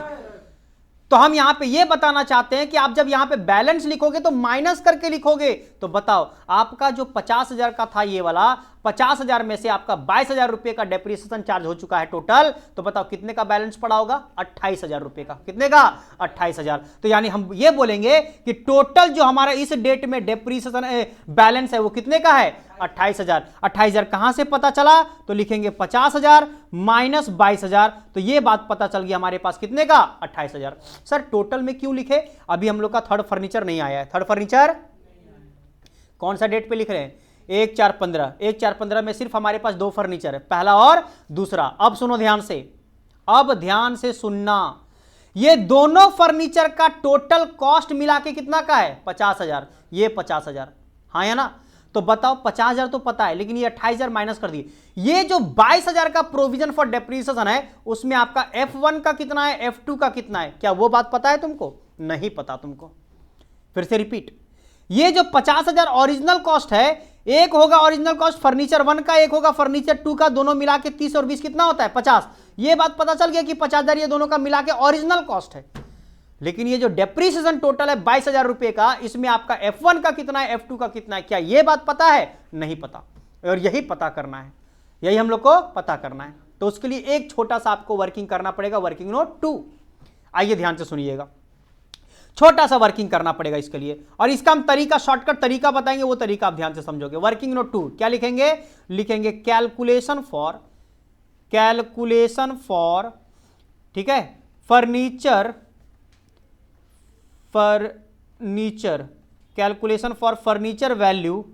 तो हम यहां पे ये बताना चाहते हैं कि आप जब यहां पे बैलेंस लिखोगे तो माइनस करके लिखोगे। तो बताओ आपका जो 50,000 का था ये वाला, 50,000 में से आपका 22,000 रुपए का डेप्रीसिएशन चार्ज हो चुका है टोटल, तो बताओ कितने का बैलेंस पड़ा होगा 28,000 रुपए का, कितने का 28,000। तो यानी हम ये बोलेंगे कि टोटल जो हमारा इस डेट में डेप्रीसिएशन बैलेंस है वो कितने का है 28,000। 28,000 कहां से पता चला, तो लिखेंगे 50,000 माइनस 22,000, तो ये बात पता चल गई हमारे पास कितने का 28,000। सर टोटल में क्यों लिखे, अभी हम लोग का थर्ड फर्नीचर नहीं आया है, थर्ड फर्नीचर कौन सा डेट पे लिख रहे हैं 1/4/15, 1/4/15 में सिर्फ हमारे पास 2 फर्नीचर है, पहला और दूसरा। अब सुनो ध्यान से, अब ध्यान से सुनना, ये दोनों फर्नीचर का टोटल कॉस्ट मिला के कितना का है 50,000, ये 50,000, हाँ या ना। तो बताओ 50,000 तो पता है, लेकिन ये 28,000 माइनस कर दिए। ये जो 22,000 का प्रोविजन फॉर डेप्रीसिएशन है उसमें आपका F1 का कितना है, F2 का कितना है, क्या वो बात पता है तुमको, नहीं पता तुमको। फिर से रिपीट, ये जो 50,000 ओरिजिनल कॉस्ट है, एक होगा ओरिजिनल कॉस्ट फर्नीचर 1 का, एक होगा फर्नीचर 2 का, दोनों मिला के 30 और 20 कितना होता है 50। ये बात पता चल गया कि 50,000 ये दोनों का मिला के ओरिजिनल कॉस्ट है। लेकिन ये जो डेप्रीसिएशन टोटल है 22,000 रुपए का, इसमें आपका F1 का कितना है, F2 का कितना है, क्या ये बात पता है, नहीं पता। और यही पता करना है, यही हम लोग को पता करना है। तो उसके लिए एक छोटा सा आपको वर्किंग करना पड़ेगा, वर्किंग नोट 2। आइए ध्यान से सुनिएगा, छोटा सा वर्किंग करना पड़ेगा इसके लिए, और इसका हम तरीका, शॉर्टकट तरीका बताएंगे, वो तरीका आप ध्यान से समझोगे। वर्किंग नोट 2 क्या लिखेंगे, लिखेंगे कैलकुलेशन फॉर, ठीक है, furniture, calculation for furniture value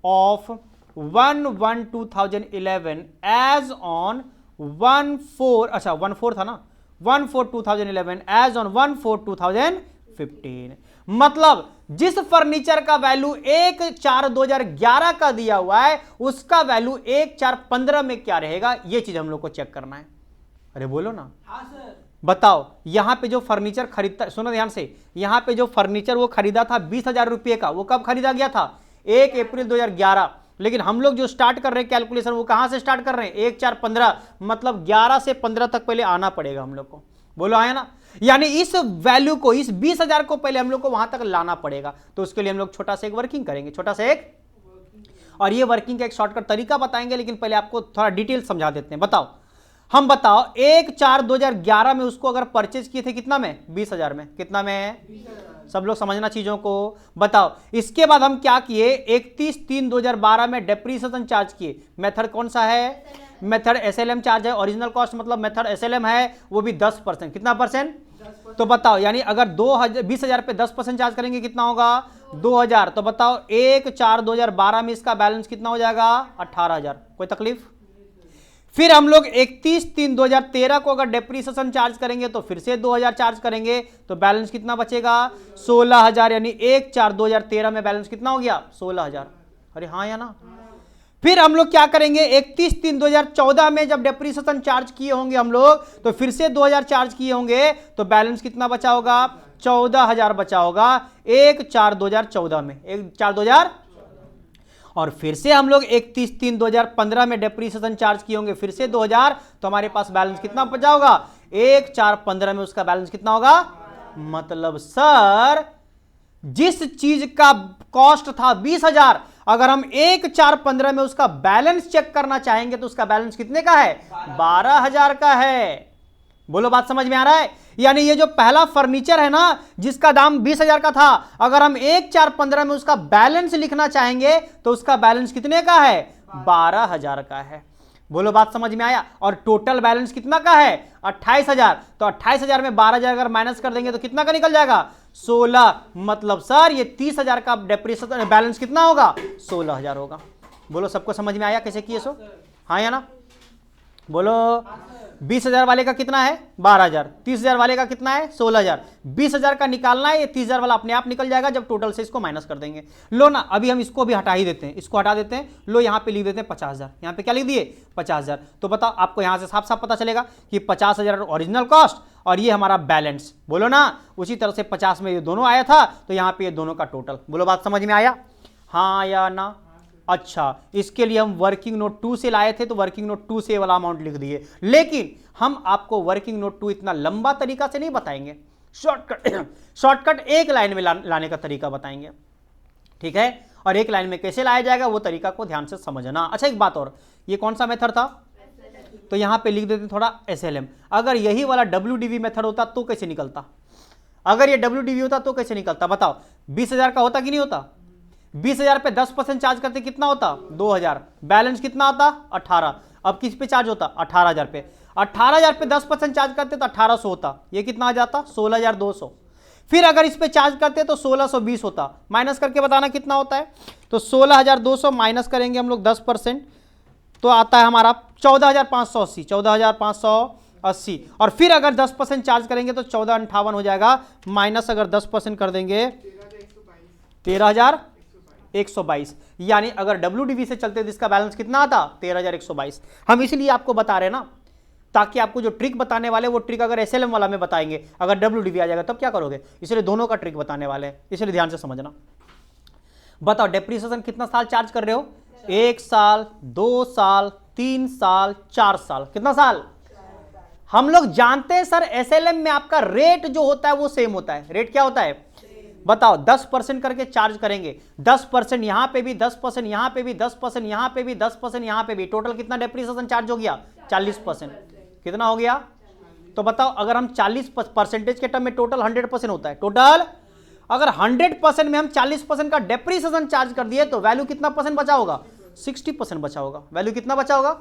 of 1/1/2011 as on 1/4, अच्छा 1/4 था ना, 1/4/2011 एज ऑन 1/4/2015। मतलब जिस फर्नीचर का वैल्यू 1/4/2011 का दिया हुआ है उसका वैल्यू 1/4/15 में क्या रहेगा, ये चीज हम लोग को चेक करना है। अरे बोलो ना, हाँ सर। बताओ यहां पे जो फर्नीचर खरीदता, सुनो ध्यान से, यहां पे जो फर्नीचर वो खरीदा था 20,000 रुपए का, वो कब खरीदा गया था 1 अप्रैल 2011। लेकिन हम लोग जो स्टार्ट कर रहे हैं कैलकुलेशन, वो कहां से स्टार्ट कर रहे हैं 1/4/15, मतलब 11 से 15 तक पहले आना पड़ेगा हम लोग को, बोलो आया ना। यानी इस वैल्यू को, इस 20,000 को पहले हम लोग को वहां तक लाना पड़ेगा। तो उसके लिए हम लोग छोटा सा एक वर्किंग करेंगे, छोटा सा एक, और ये वर्किंग का एक शॉर्टकट तरीका बताएंगे, लेकिन पहले आपको थोड़ा डिटेल समझा देते हैं। बताओ, हम बताओ 1/4/2011 में उसको अगर परचेज किए थे कितना में, 20,000 में, कितना में, 20,000। सब लोग समझना चीजों को। बताओ इसके बाद हम क्या किए, 31/3/2012 में डेप्रीसिएशन चार्ज किए। मेथड कौन सा है, मेथड SLM चार्ज है, ओरिजिनल कॉस्ट मतलब मेथड SLM है, वो भी 10%, कितना परसेंट तो बताओ यानी अगर 20,000 पे 10% चार्ज करेंगे कितना होगा 2,000। तो बताओ 1/4/2012 में इसका बैलेंस कितना हो जाएगा 18,000। कोई तकलीफ? फिर हम लोग 31/3/2013 को अगर डेप्रीसिएशन चार्ज करेंगे तो फिर से 2,000 चार्ज करेंगे तो बैलेंस कितना बचेगा 16,000। यानी 1/4/2013 में बैलेंस कितना हो गया 16,000। अरे हाँ या ना? फिर हम लोग क्या करेंगे 31/3/2014 में जब डेप्रीसिएशन चार्ज किए होंगे हम लोग तो फिर से 2,000 चार्ज किए होंगे तो बैलेंस कितना बचा होगा 14,000 बचा होगा 1/4/2014 में 1/4/2000। और फिर से हम लोग 31/3/2015 में डेप्रीसिएशन चार्ज किए होंगे फिर से 2,000 तो हमारे पास बैलेंस कितना बचा होगा 1/4/15 में उसका बैलेंस कितना होगा। मतलब सर जिस चीज का कॉस्ट था 20,000 अगर हम 1/4/15 में उसका बैलेंस चेक करना चाहेंगे तो उसका बैलेंस कितने का है 12,000 का है। बोलो बात समझ में आ रहा है? यानी ये जो पहला फर्नीचर है ना जिसका दाम 20,000 का था अगर हम 1/4/15 में उसका बैलेंस लिखना चाहेंगे तो उसका बैलेंस कितने का है 12,000 का है। बोलो बात समझ में आया? और टोटल बैलेंस कितना का है 28,000। तो 28,000 में 12,000 अगर माइनस कर देंगे तो कितना का निकल जाएगा 16। मतलब सर ये 30,000 का डेप्रीसिएशन बैलेंस कितना होगा 16,000 होगा। बोलो सबको समझ में आया कैसे किए सो? हाँ या ना? बोलो 20,000 वाले का कितना है 12,000, 30,000 वाले का कितना है 16,000। 20,000 का निकालना है ये 30,000 वाला अपने आप निकल जाएगा जब टोटल से इसको माइनस कर देंगे। लो ना अभी हम इसको भी हटा ही देते हैं, इसको हटा देते हैं। लो यहाँ पे लिख देते हैं 50,000। यहाँ पे क्या लिख दिए 50,000। तो बताओ आपको यहाँ से साफ साफ पता चलेगा कि 50,000 ओरिजिनल कॉस्ट और ये हमारा बैलेंस। बोलो ना उसी तरह से 50 में ये दोनों आया था तो यहाँ पे ये दोनों का टोटल। बोलो बात समझ में आया? हाँ या ना? अच्छा इसके लिए हम वर्किंग नोट 2 से लाए थे तो वर्किंग नोट 2 से वाला अमाउंट लिख दिए, लेकिन हम आपको वर्किंग नोट 2 इतना लंबा तरीका से नहीं बताएंगे, शॉर्टकट एक लाइन में लाने का तरीका बताएंगे। ठीक है? और एक लाइन में कैसे लाया जाएगा वो तरीका को ध्यान से समझना। अच्छा एक बात और, ये कौन सा मेथड था? तो यहां पे लिख देते थोड़ा SLM। अगर यही वाला WDV मेथड होता तो कैसे निकलता? अगर ये WDV होता तो कैसे निकलता बताओ? 20,000 का होता कि नहीं होता? 20,000 पे 10% चार्ज करते कितना होता 2,000। बैलेंस कितना आता 18। अब किस पे चार्ज होता 18,000 पे। 18,000 पे 10% चार्ज करते तो 1,800 होता। ये कितना आ जाता 16,200। फिर अगर इस पे चार्ज करते तो 1,620 होता। माइनस करके बताना कितना होता है। तो 16,200 माइनस करेंगे हम लोग 10% तो आता है हमारा 14,580। 14,580 और फिर अगर 10% चार्ज करेंगे तो 14,58 हो जाएगा। माइनस अगर 10% कर देंगे 13,122। यानी अगर WDV से चलते तो इसका बैलेंस कितना आता 13,122। हम इसलिए आपको बता रहे हैं ना ताकि आपको जो ट्रिक बताने वाले वो ट्रिक अगर SLM वाला में बताएंगे, अगर WDV आ जाएगा तब क्या करोगे, इसलिए दोनों का ट्रिक बताने वाले हैं, इसलिए ध्यान से समझना। बताओ डेप्रीसिएशन कितना साल चार्ज कर रहे हो? 1 साल, 2 साल, 3 साल, 4 साल। कितना साल? हम लोग जानते हैं सर SLM में आपका रेट जो होता है वो सेम होता है। रेट क्या होता है बताओ? 10% करके चार्ज करेंगे। 10% यहां पे भी, 10% यहां पे भी, 10% यहां पे भी, 10% यहां पे भी। टोटल कितना डेप्रीसिएशन चार्ज हो गया 40%। कितना हो गया? तो बताओ अगर हम 40% के टर्म में टोटल 100% होता है। टोटल अगर 100% में हम 40% का डेप्रीसिएशन चार्ज कर दिए तो वैल्यू कितना परसेंट बचा होगा 60% बचा होगा। वैल्यू कितना बचा होगा?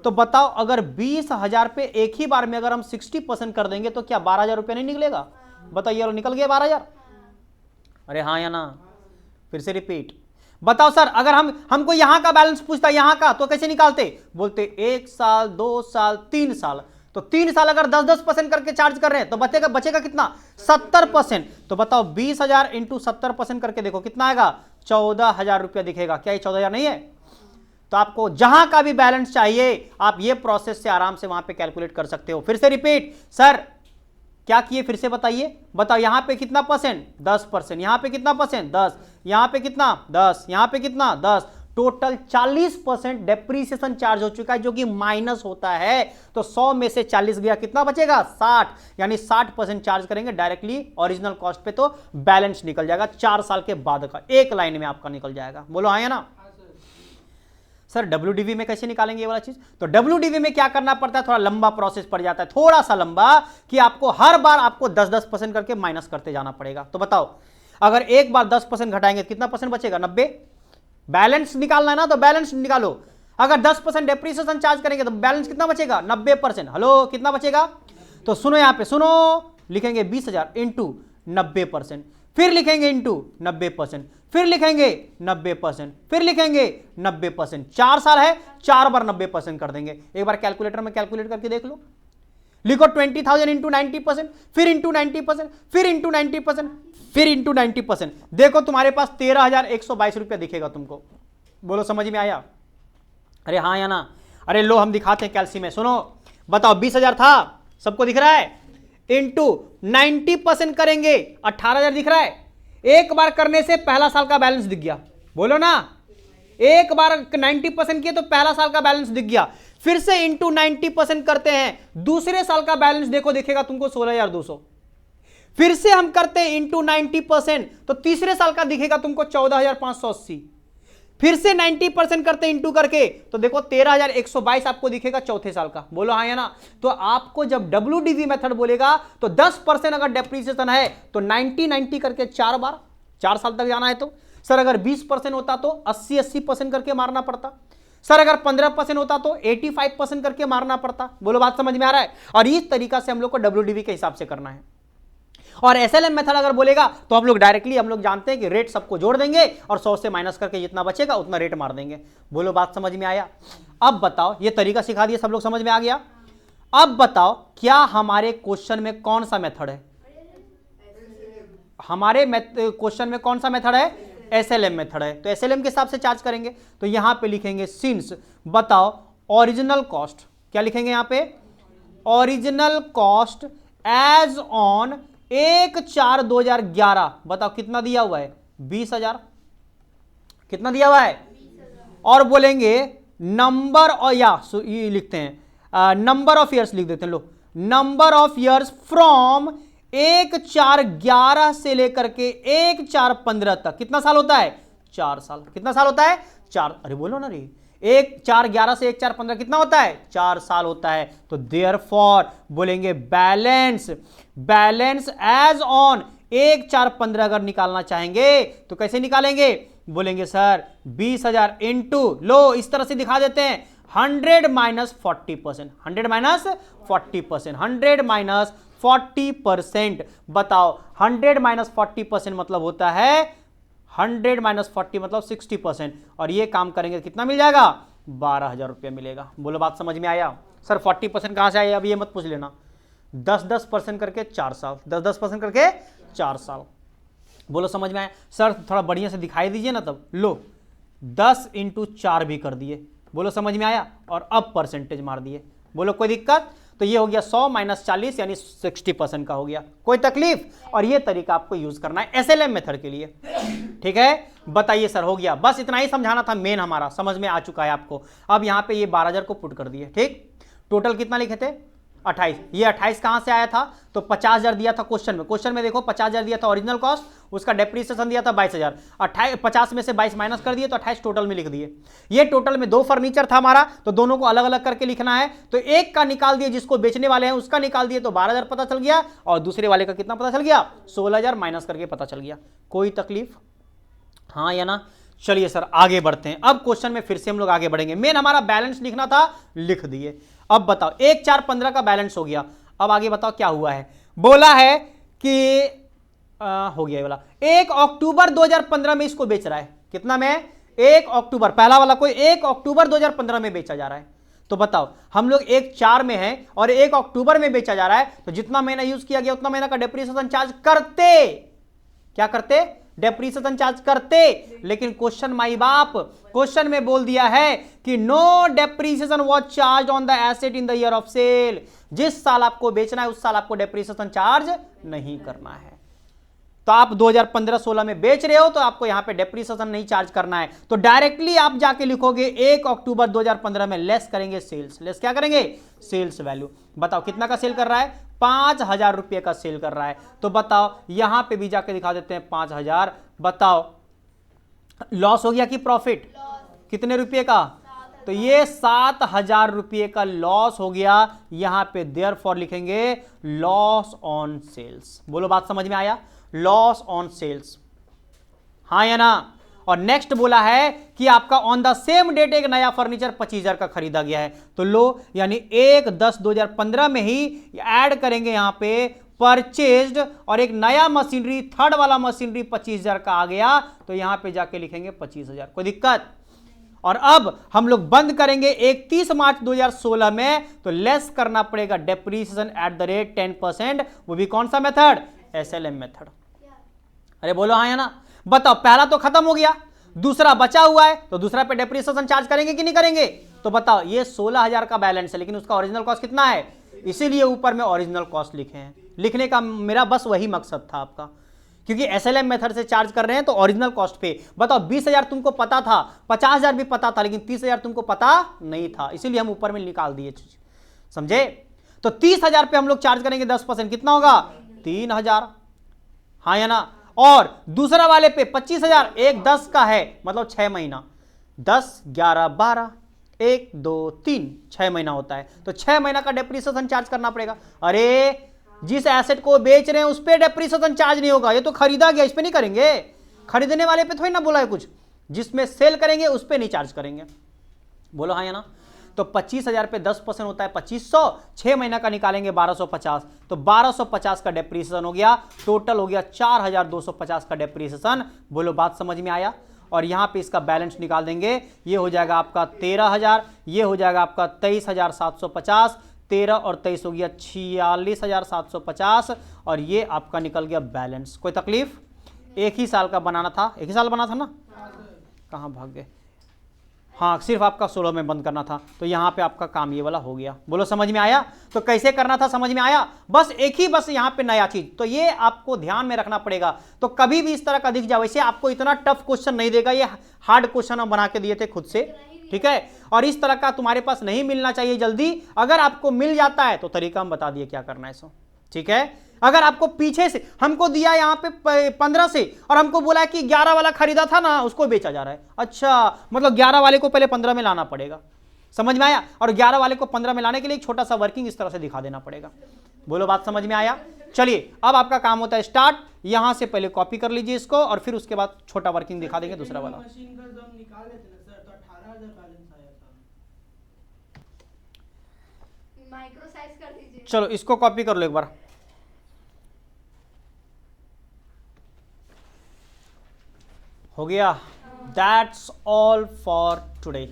तो बताओ अगर 20,000 पे एक ही बार में अगर हम 60% कर देंगे तो क्या 12,000 रुपया नहीं निकलेगा? बताइए निकल गया 12,000। अरे हाँ या ना? फिर से रिपीट। बताओ सर अगर हमको यहां का बैलेंस पूछता यहां का तो कैसे निकालते? बोलते 1 साल, 2 साल, 3 साल। तो 3 साल अगर 10% करके चार्ज कर रहे हैं तो बचेगा कितना 70%। तो बताओ 20,000 इंटू 70% करके देखो कितना आएगा 14,000 रुपया दिखेगा। क्या ये 14,000 नहीं है? तो आपको जहां का भी बैलेंस चाहिए आप ये प्रोसेस से आराम से वहां पे कैलकुलेट कर सकते हो। फिर से रिपीट। सर क्या किए फिर से बताइए। बताओ यहां पे कितना परसेंट 10%, यहां पे कितना परसेंट 10, यहां पे कितना 10, यहां पे कितना 10। टोटल 40% डेप्रीसिएशन चार्ज हो चुका है जो कि माइनस होता है। तो 100 में से 40 गया कितना बचेगा 60। यानी 60% चार्ज करेंगे डायरेक्टली ओरिजिनल कॉस्ट पे तो बैलेंस निकल जाएगा 4 साल के बाद का, एक लाइन में आपका निकल जाएगा। बोलो हाँ या ना? सर WDV में कैसे निकालेंगे ये वाला चीज? तो WDV में क्या करना पड़ता है, थोड़ा लंबा प्रोसेस पड़ जाता है, थोड़ा सा लंबा कि आपको हर बार आपको 10% करके माइनस करते जाना पड़ेगा। तो बताओ अगर एक बार 10% घटाएंगे तो कितना परसेंट बचेगा 90। बैलेंस निकालना है ना तो बैलेंस निकालो। अगर 10% डेप्रीसिएशन चार्ज करेंगे तो बैलेंस कितना बचेगा 90%। हेलो कितना बचेगा? तो सुनो यहां पे सुनो लिखेंगे 20,000 इंटू 90%, फिर लिखेंगे इंटू 90%, फिर लिखेंगे 90%, फिर लिखेंगे 90%। 4 साल है, 4 बार 90% कर देंगे। एक बार कैलकुलेटर में कैलकुलेट करके देख लो। लिखो 20,000 इंटू 90%, फिर इंटू 90%, फिर इंटू 90%, फिर इंटू 90%। देखो तुम्हारे पास 13,122 रुपया दिखेगा तुमको। बोलो समझ में आया? अरे हाँ या ना? अरे लो हम दिखाते हैं कैल्सी में। सुनो बताओ, 20,000 था, सबको दिख रहा है, इंटू 90% करेंगे, 18,000 दिख रहा है। एक बार करने से पहला साल का बैलेंस दिख गया। बोलो ना, एक बार 90% किए तो पहला साल का बैलेंस दिख गया। फिर से इंटू 90% करते हैं, दूसरे साल का बैलेंस देखो दिखेगा तुमको 16,200। फिर से हम करते हैं इंटू 90%, तो तीसरे साल का दिखेगा तुमको 14,580। फिर से 90% करते इंटू करके तो देखो 13,122 आपको दिखेगा चौथे साल का। बोलो हाँ या ना? तो आपको जब WDV मेथड बोलेगा तो 10% अगर डेप्रीसिएशन है तो 90 करके 4 बार, 4 साल तक जाना है। तो सर अगर 20% होता तो 80% करके मारना पड़ता। सर अगर 15% होता तो 85% करके मारना पड़ता। बोलो बात समझ में आ रहा है? और इस तरीका से हम लोग को WDV के हिसाब से करना है। और SLM मेथड अगर बोलेगा तो हम लोग डायरेक्टली, हम लोग जानते हैं कि रेट सबको जोड़ देंगे और 100 से माइनस करके जितना बचेगा उतना रेट मार देंगे। बोलो बात समझ में आया? अब बताओ, ये तरीका सिखा दिया, सब लोग समझ में आ गया? अब बताओ क्या हमारे क्वेश्चन में कौन सा मेथड है? हमारे क्वेश्चन में कौन सा मेथड है? SLM मेथड है। तो SLM के हिसाब से चार्ज करेंगे। तो यहां पे लिखेंगे सिंस, बताओ ओरिजिनल कॉस्ट, क्या लिखेंगे यहां पे? Original cost as on 1/4/2011। बताओ कितना दिया हुआ है? 20,000। कितना दिया हुआ है? और बोलेंगे नंबर, और या ये लिखते हैं नंबर ऑफ ईयर्स लिख देते हैं। लो, नंबर ऑफ ईयर्स फ्रॉम 1/4/11 से लेकर के 1/4/15 तक। कितना साल होता है? 4 साल। कितना साल होता है? 4। अरे बोलो ना रे, 1/4/11 से 1/4/15 कितना होता है? 4 साल होता है। तो देयरफॉर बोलेंगे बैलेंस, बैलेंस एज ऑन 1/4/15 अगर निकालना चाहेंगे तो कैसे निकालेंगे? बोलेंगे सर 20,000 इंटू, लो इस तरह से दिखा देते हैं, 100 माइनस 40%, 100 माइनस 40%, 100 माइनस 40%। बताओ 100 माइनस 40% मतलब होता है 100 माइनस 40 मतलब 60%। और ये काम करेंगे कितना मिल जाएगा? 12,000 रुपया मिलेगा। बोलो बात समझ में आया? सर 40% कहां से आया? अब ये मत पूछ लेना। 10-10% करके 4 साल, 10-10% करके 4 साल। बोलो समझ में आया? सर थोड़ा बढ़िया से दिखाई दीजिए ना। तब लो 10 इंटू 4 भी कर दिए। बोलो समझ में आया? और अब परसेंटेज मार दिए। बोलो कोई दिक्कत? तो ये हो गया 100 माइनस 40 यानी 60% का हो गया। कोई तकलीफ? और ये तरीका आपको यूज करना है SLM मेथड के लिए। ठीक है, बताइए सर हो गया? बस इतना ही समझाना था, मेन हमारा समझ में आ चुका है आपको। अब यहां पे ये 12,000 को पुट कर दिए। ठीक, टोटल कितना लिखे थे? 28। ये 28 कहां से आया था? तो 50,000 दिया था क्वेश्चन में। क्वेश्चन में देखो 50,000 दिया था ओरिजिनल कॉस्ट, उसका डेप्रीसिएशन दिया था 22,000। 50 में से 22 माइनस कर दिए तो 28 टोटल में लिख दिए। ये टोटल में 2 फर्नीचर था हमारा, तो दोनों को अलग अलग करके लिखना है। तो एक का निकाल दिए, जिसको बेचने वाले हैं उसका निकाल दिए तो 12,000 पता चल गया, और दूसरे वाले का कितना पता चल गया? 16,000 माइनस करके पता चल गया। कोई तकलीफ? हाँ या ना? चलिए सर आगे बढ़ते हैं। अब क्वेश्चन में फिर से हम लोग आगे बढ़ेंगे। मेन हमारा बैलेंस लिखना था, लिख दिए। अब बताओ 1/4/15 का बैलेंस हो गया। अब आगे बताओ क्या हुआ है? बोला है कि हो गया ये वाला 1 अक्टूबर 2015 में इसको बेच रहा है। कितना में? 1 अक्टूबर, पहला वाला कोई 1 अक्टूबर 2015 में बेचा जा रहा है। तो बताओ हम लोग 1/4 में है और 1 अक्टूबर में बेचा जा रहा है, तो जितना महीना यूज किया गया उतना महीना का डेप्रीसिएशन चार्ज करते। क्या करते? डेप्रीसिएशन चार्ज करते। लेकिन क्वेश्चन माई बाप, क्वेश्चन में बोल दिया है कि no depreciation was charge on the asset in the year of sale. जिस साल आपको बेचना है उस साल आपको डेप्रीसिएशन चार्ज नहीं करना है। तो आप 2015-16 में बेच रहे हो तो आपको यहां पे डेप्रीसिएशन नहीं चार्ज करना है। तो डायरेक्टली आप जाके लिखोगे 1 अक्टूबर 2015 में लेस करेंगे सेल्स। लेस क्या करेंगे? Sales value. बताओ कितना का सेल कर रहा है? 5,000 रुपये का सेल कर रहा है। तो बताओ यहां पे भी जाके दिखा देते हैं 5,000। बताओ लॉस हो गया कि प्रॉफिट? कितने रुपए का? तो ये 7,000 रुपये का लॉस हो गया। यहां पे देयरफॉर लिखेंगे लॉस ऑन सेल्स। बोलो बात समझ में आया? लॉस ऑन सेल्स, हाँ या ना? और नेक्स्ट बोला है कि आपका ऑन द सेम डेट एक नया फर्नीचर 25,000 का खरीदा गया है। तो लो यानी 1/10/2015 में ही ऐड करेंगे यहां पे परचेज्ड और एक नया मशीनरी थर्ड वाला मशीनरी 25,000 का आ गया, तो यहां पे जाके लिखेंगे 25,000। कोई दिक्कत? और अब हम लोग बंद करेंगे 31 मार्च 2016 में, तो लेस करना पड़ेगा डेप्रीसिएशन एट द रेट 10%। वो भी कौन सा मेथड? SLM method. अरे बोलो हाँ या ना? बताओ, पहला तो खत्म हो गया, दूसरा बचा हुआ है, तो दूसरा पे डेप्रीसिएशन चार्ज करेंगे कि नहीं करेंगे? तो बताओ, ये 16,000 का बैलेंस है, लेकिन उसका ओरिजिनल कॉस्ट कितना है? इसीलिए ऊपर में ओरिजिनल कॉस्ट लिखे हैं। लिखने का मेरा बस वही मकसद था आपका, क्योंकि SLM मेथड से चार्ज कर रहे हैं तो ओरिजिनल कॉस्ट पे। बताओ, 20,000 तुमको पता था, 50,000 भी पता था, लेकिन 30,000 तुमको पता नहीं था, इसीलिए हम ऊपर में निकाल दिए। समझे? तो 30,000 पे हम लोग चार्ज करेंगे 10%, कितना होगा? 3,000। हाँ या ना? और दूसरा वाले पे 25,000, एक 10 का है, मतलब 6 महीना, 10, 11, 12, 1, 2, 3, 6 महीना होता है, तो 6 महीना का डेप्रीसिएशन चार्ज करना पड़ेगा। अरे जिस एसेट को बेच रहे हैं उस पे डेप्रीसिएशन चार्ज नहीं होगा, ये तो खरीदा गया, इस पे नहीं करेंगे। खरीदने वाले पे थोड़ी ना बोला है कुछ, जिसमें सेल करेंगे उस पे नहीं चार्ज करेंगे। बोलो हाँ या ना? तो 25,000 पे 10% होता है 2500, 6 महीना का निकालेंगे 1250, तो 1250 का डेप्रीसिएशन हो गया, टोटल हो गया 4,250 का डेप्रीसिएशन। बोलो बात समझ में आया? और यहां पे इसका बैलेंस निकाल देंगे, ये हो जाएगा आपका 13,000, ये हो जाएगा आपका 23,750, 13 और 23 हो गया 46,750, और ये आपका निकल गया बैलेंस। कोई तकलीफ? एक ही साल का बनाना था, एक ही साल बना था ना? कहाँ भाग गए? हाँ, सिर्फ आपका 16 में बंद करना था, तो यहाँ पे आपका काम ये वाला हो गया। बोलो समझ में आया? तो कैसे करना था समझ में आया? बस एक ही, बस यहाँ पे नया चीज, तो ये आपको ध्यान में रखना पड़ेगा। तो कभी भी इस तरह का दिख जाए, वैसे आपको इतना टफ क्वेश्चन नहीं देगा, ये हार्ड क्वेश्चन हम बना के दिए थे खुद से, ठीक है? और इस तरह का तुम्हारे पास नहीं मिलना चाहिए जल्दी। अगर आपको मिल जाता है तो तरीका हम बता दिए क्या करना है, सो ठीक है? अगर आपको पीछे से हमको दिया यहाँ पे 15 से, और हमको बोला कि 11 वाला खरीदा था ना, उसको बेचा जा रहा है, अच्छा मतलब 11 वाले को पहले 15 में लाना पड़ेगा। समझ में आया? और 11 वाले को 15 में लाने के लिए एक छोटा सा वर्किंग इस तरह से दिखा देना पड़ेगा। बोलो बात समझ में आया? चलिए, अब आपका काम होता है स्टार्ट। यहां से पहले कॉपी कर लीजिए इसको, और फिर उसके बाद छोटा वर्किंग दिखा देंगे दूसरा वाला। माइक्रो साइज कर दीजिए। चलो इसको कॉपी कर लो एक बार। हो गया? That's all for today.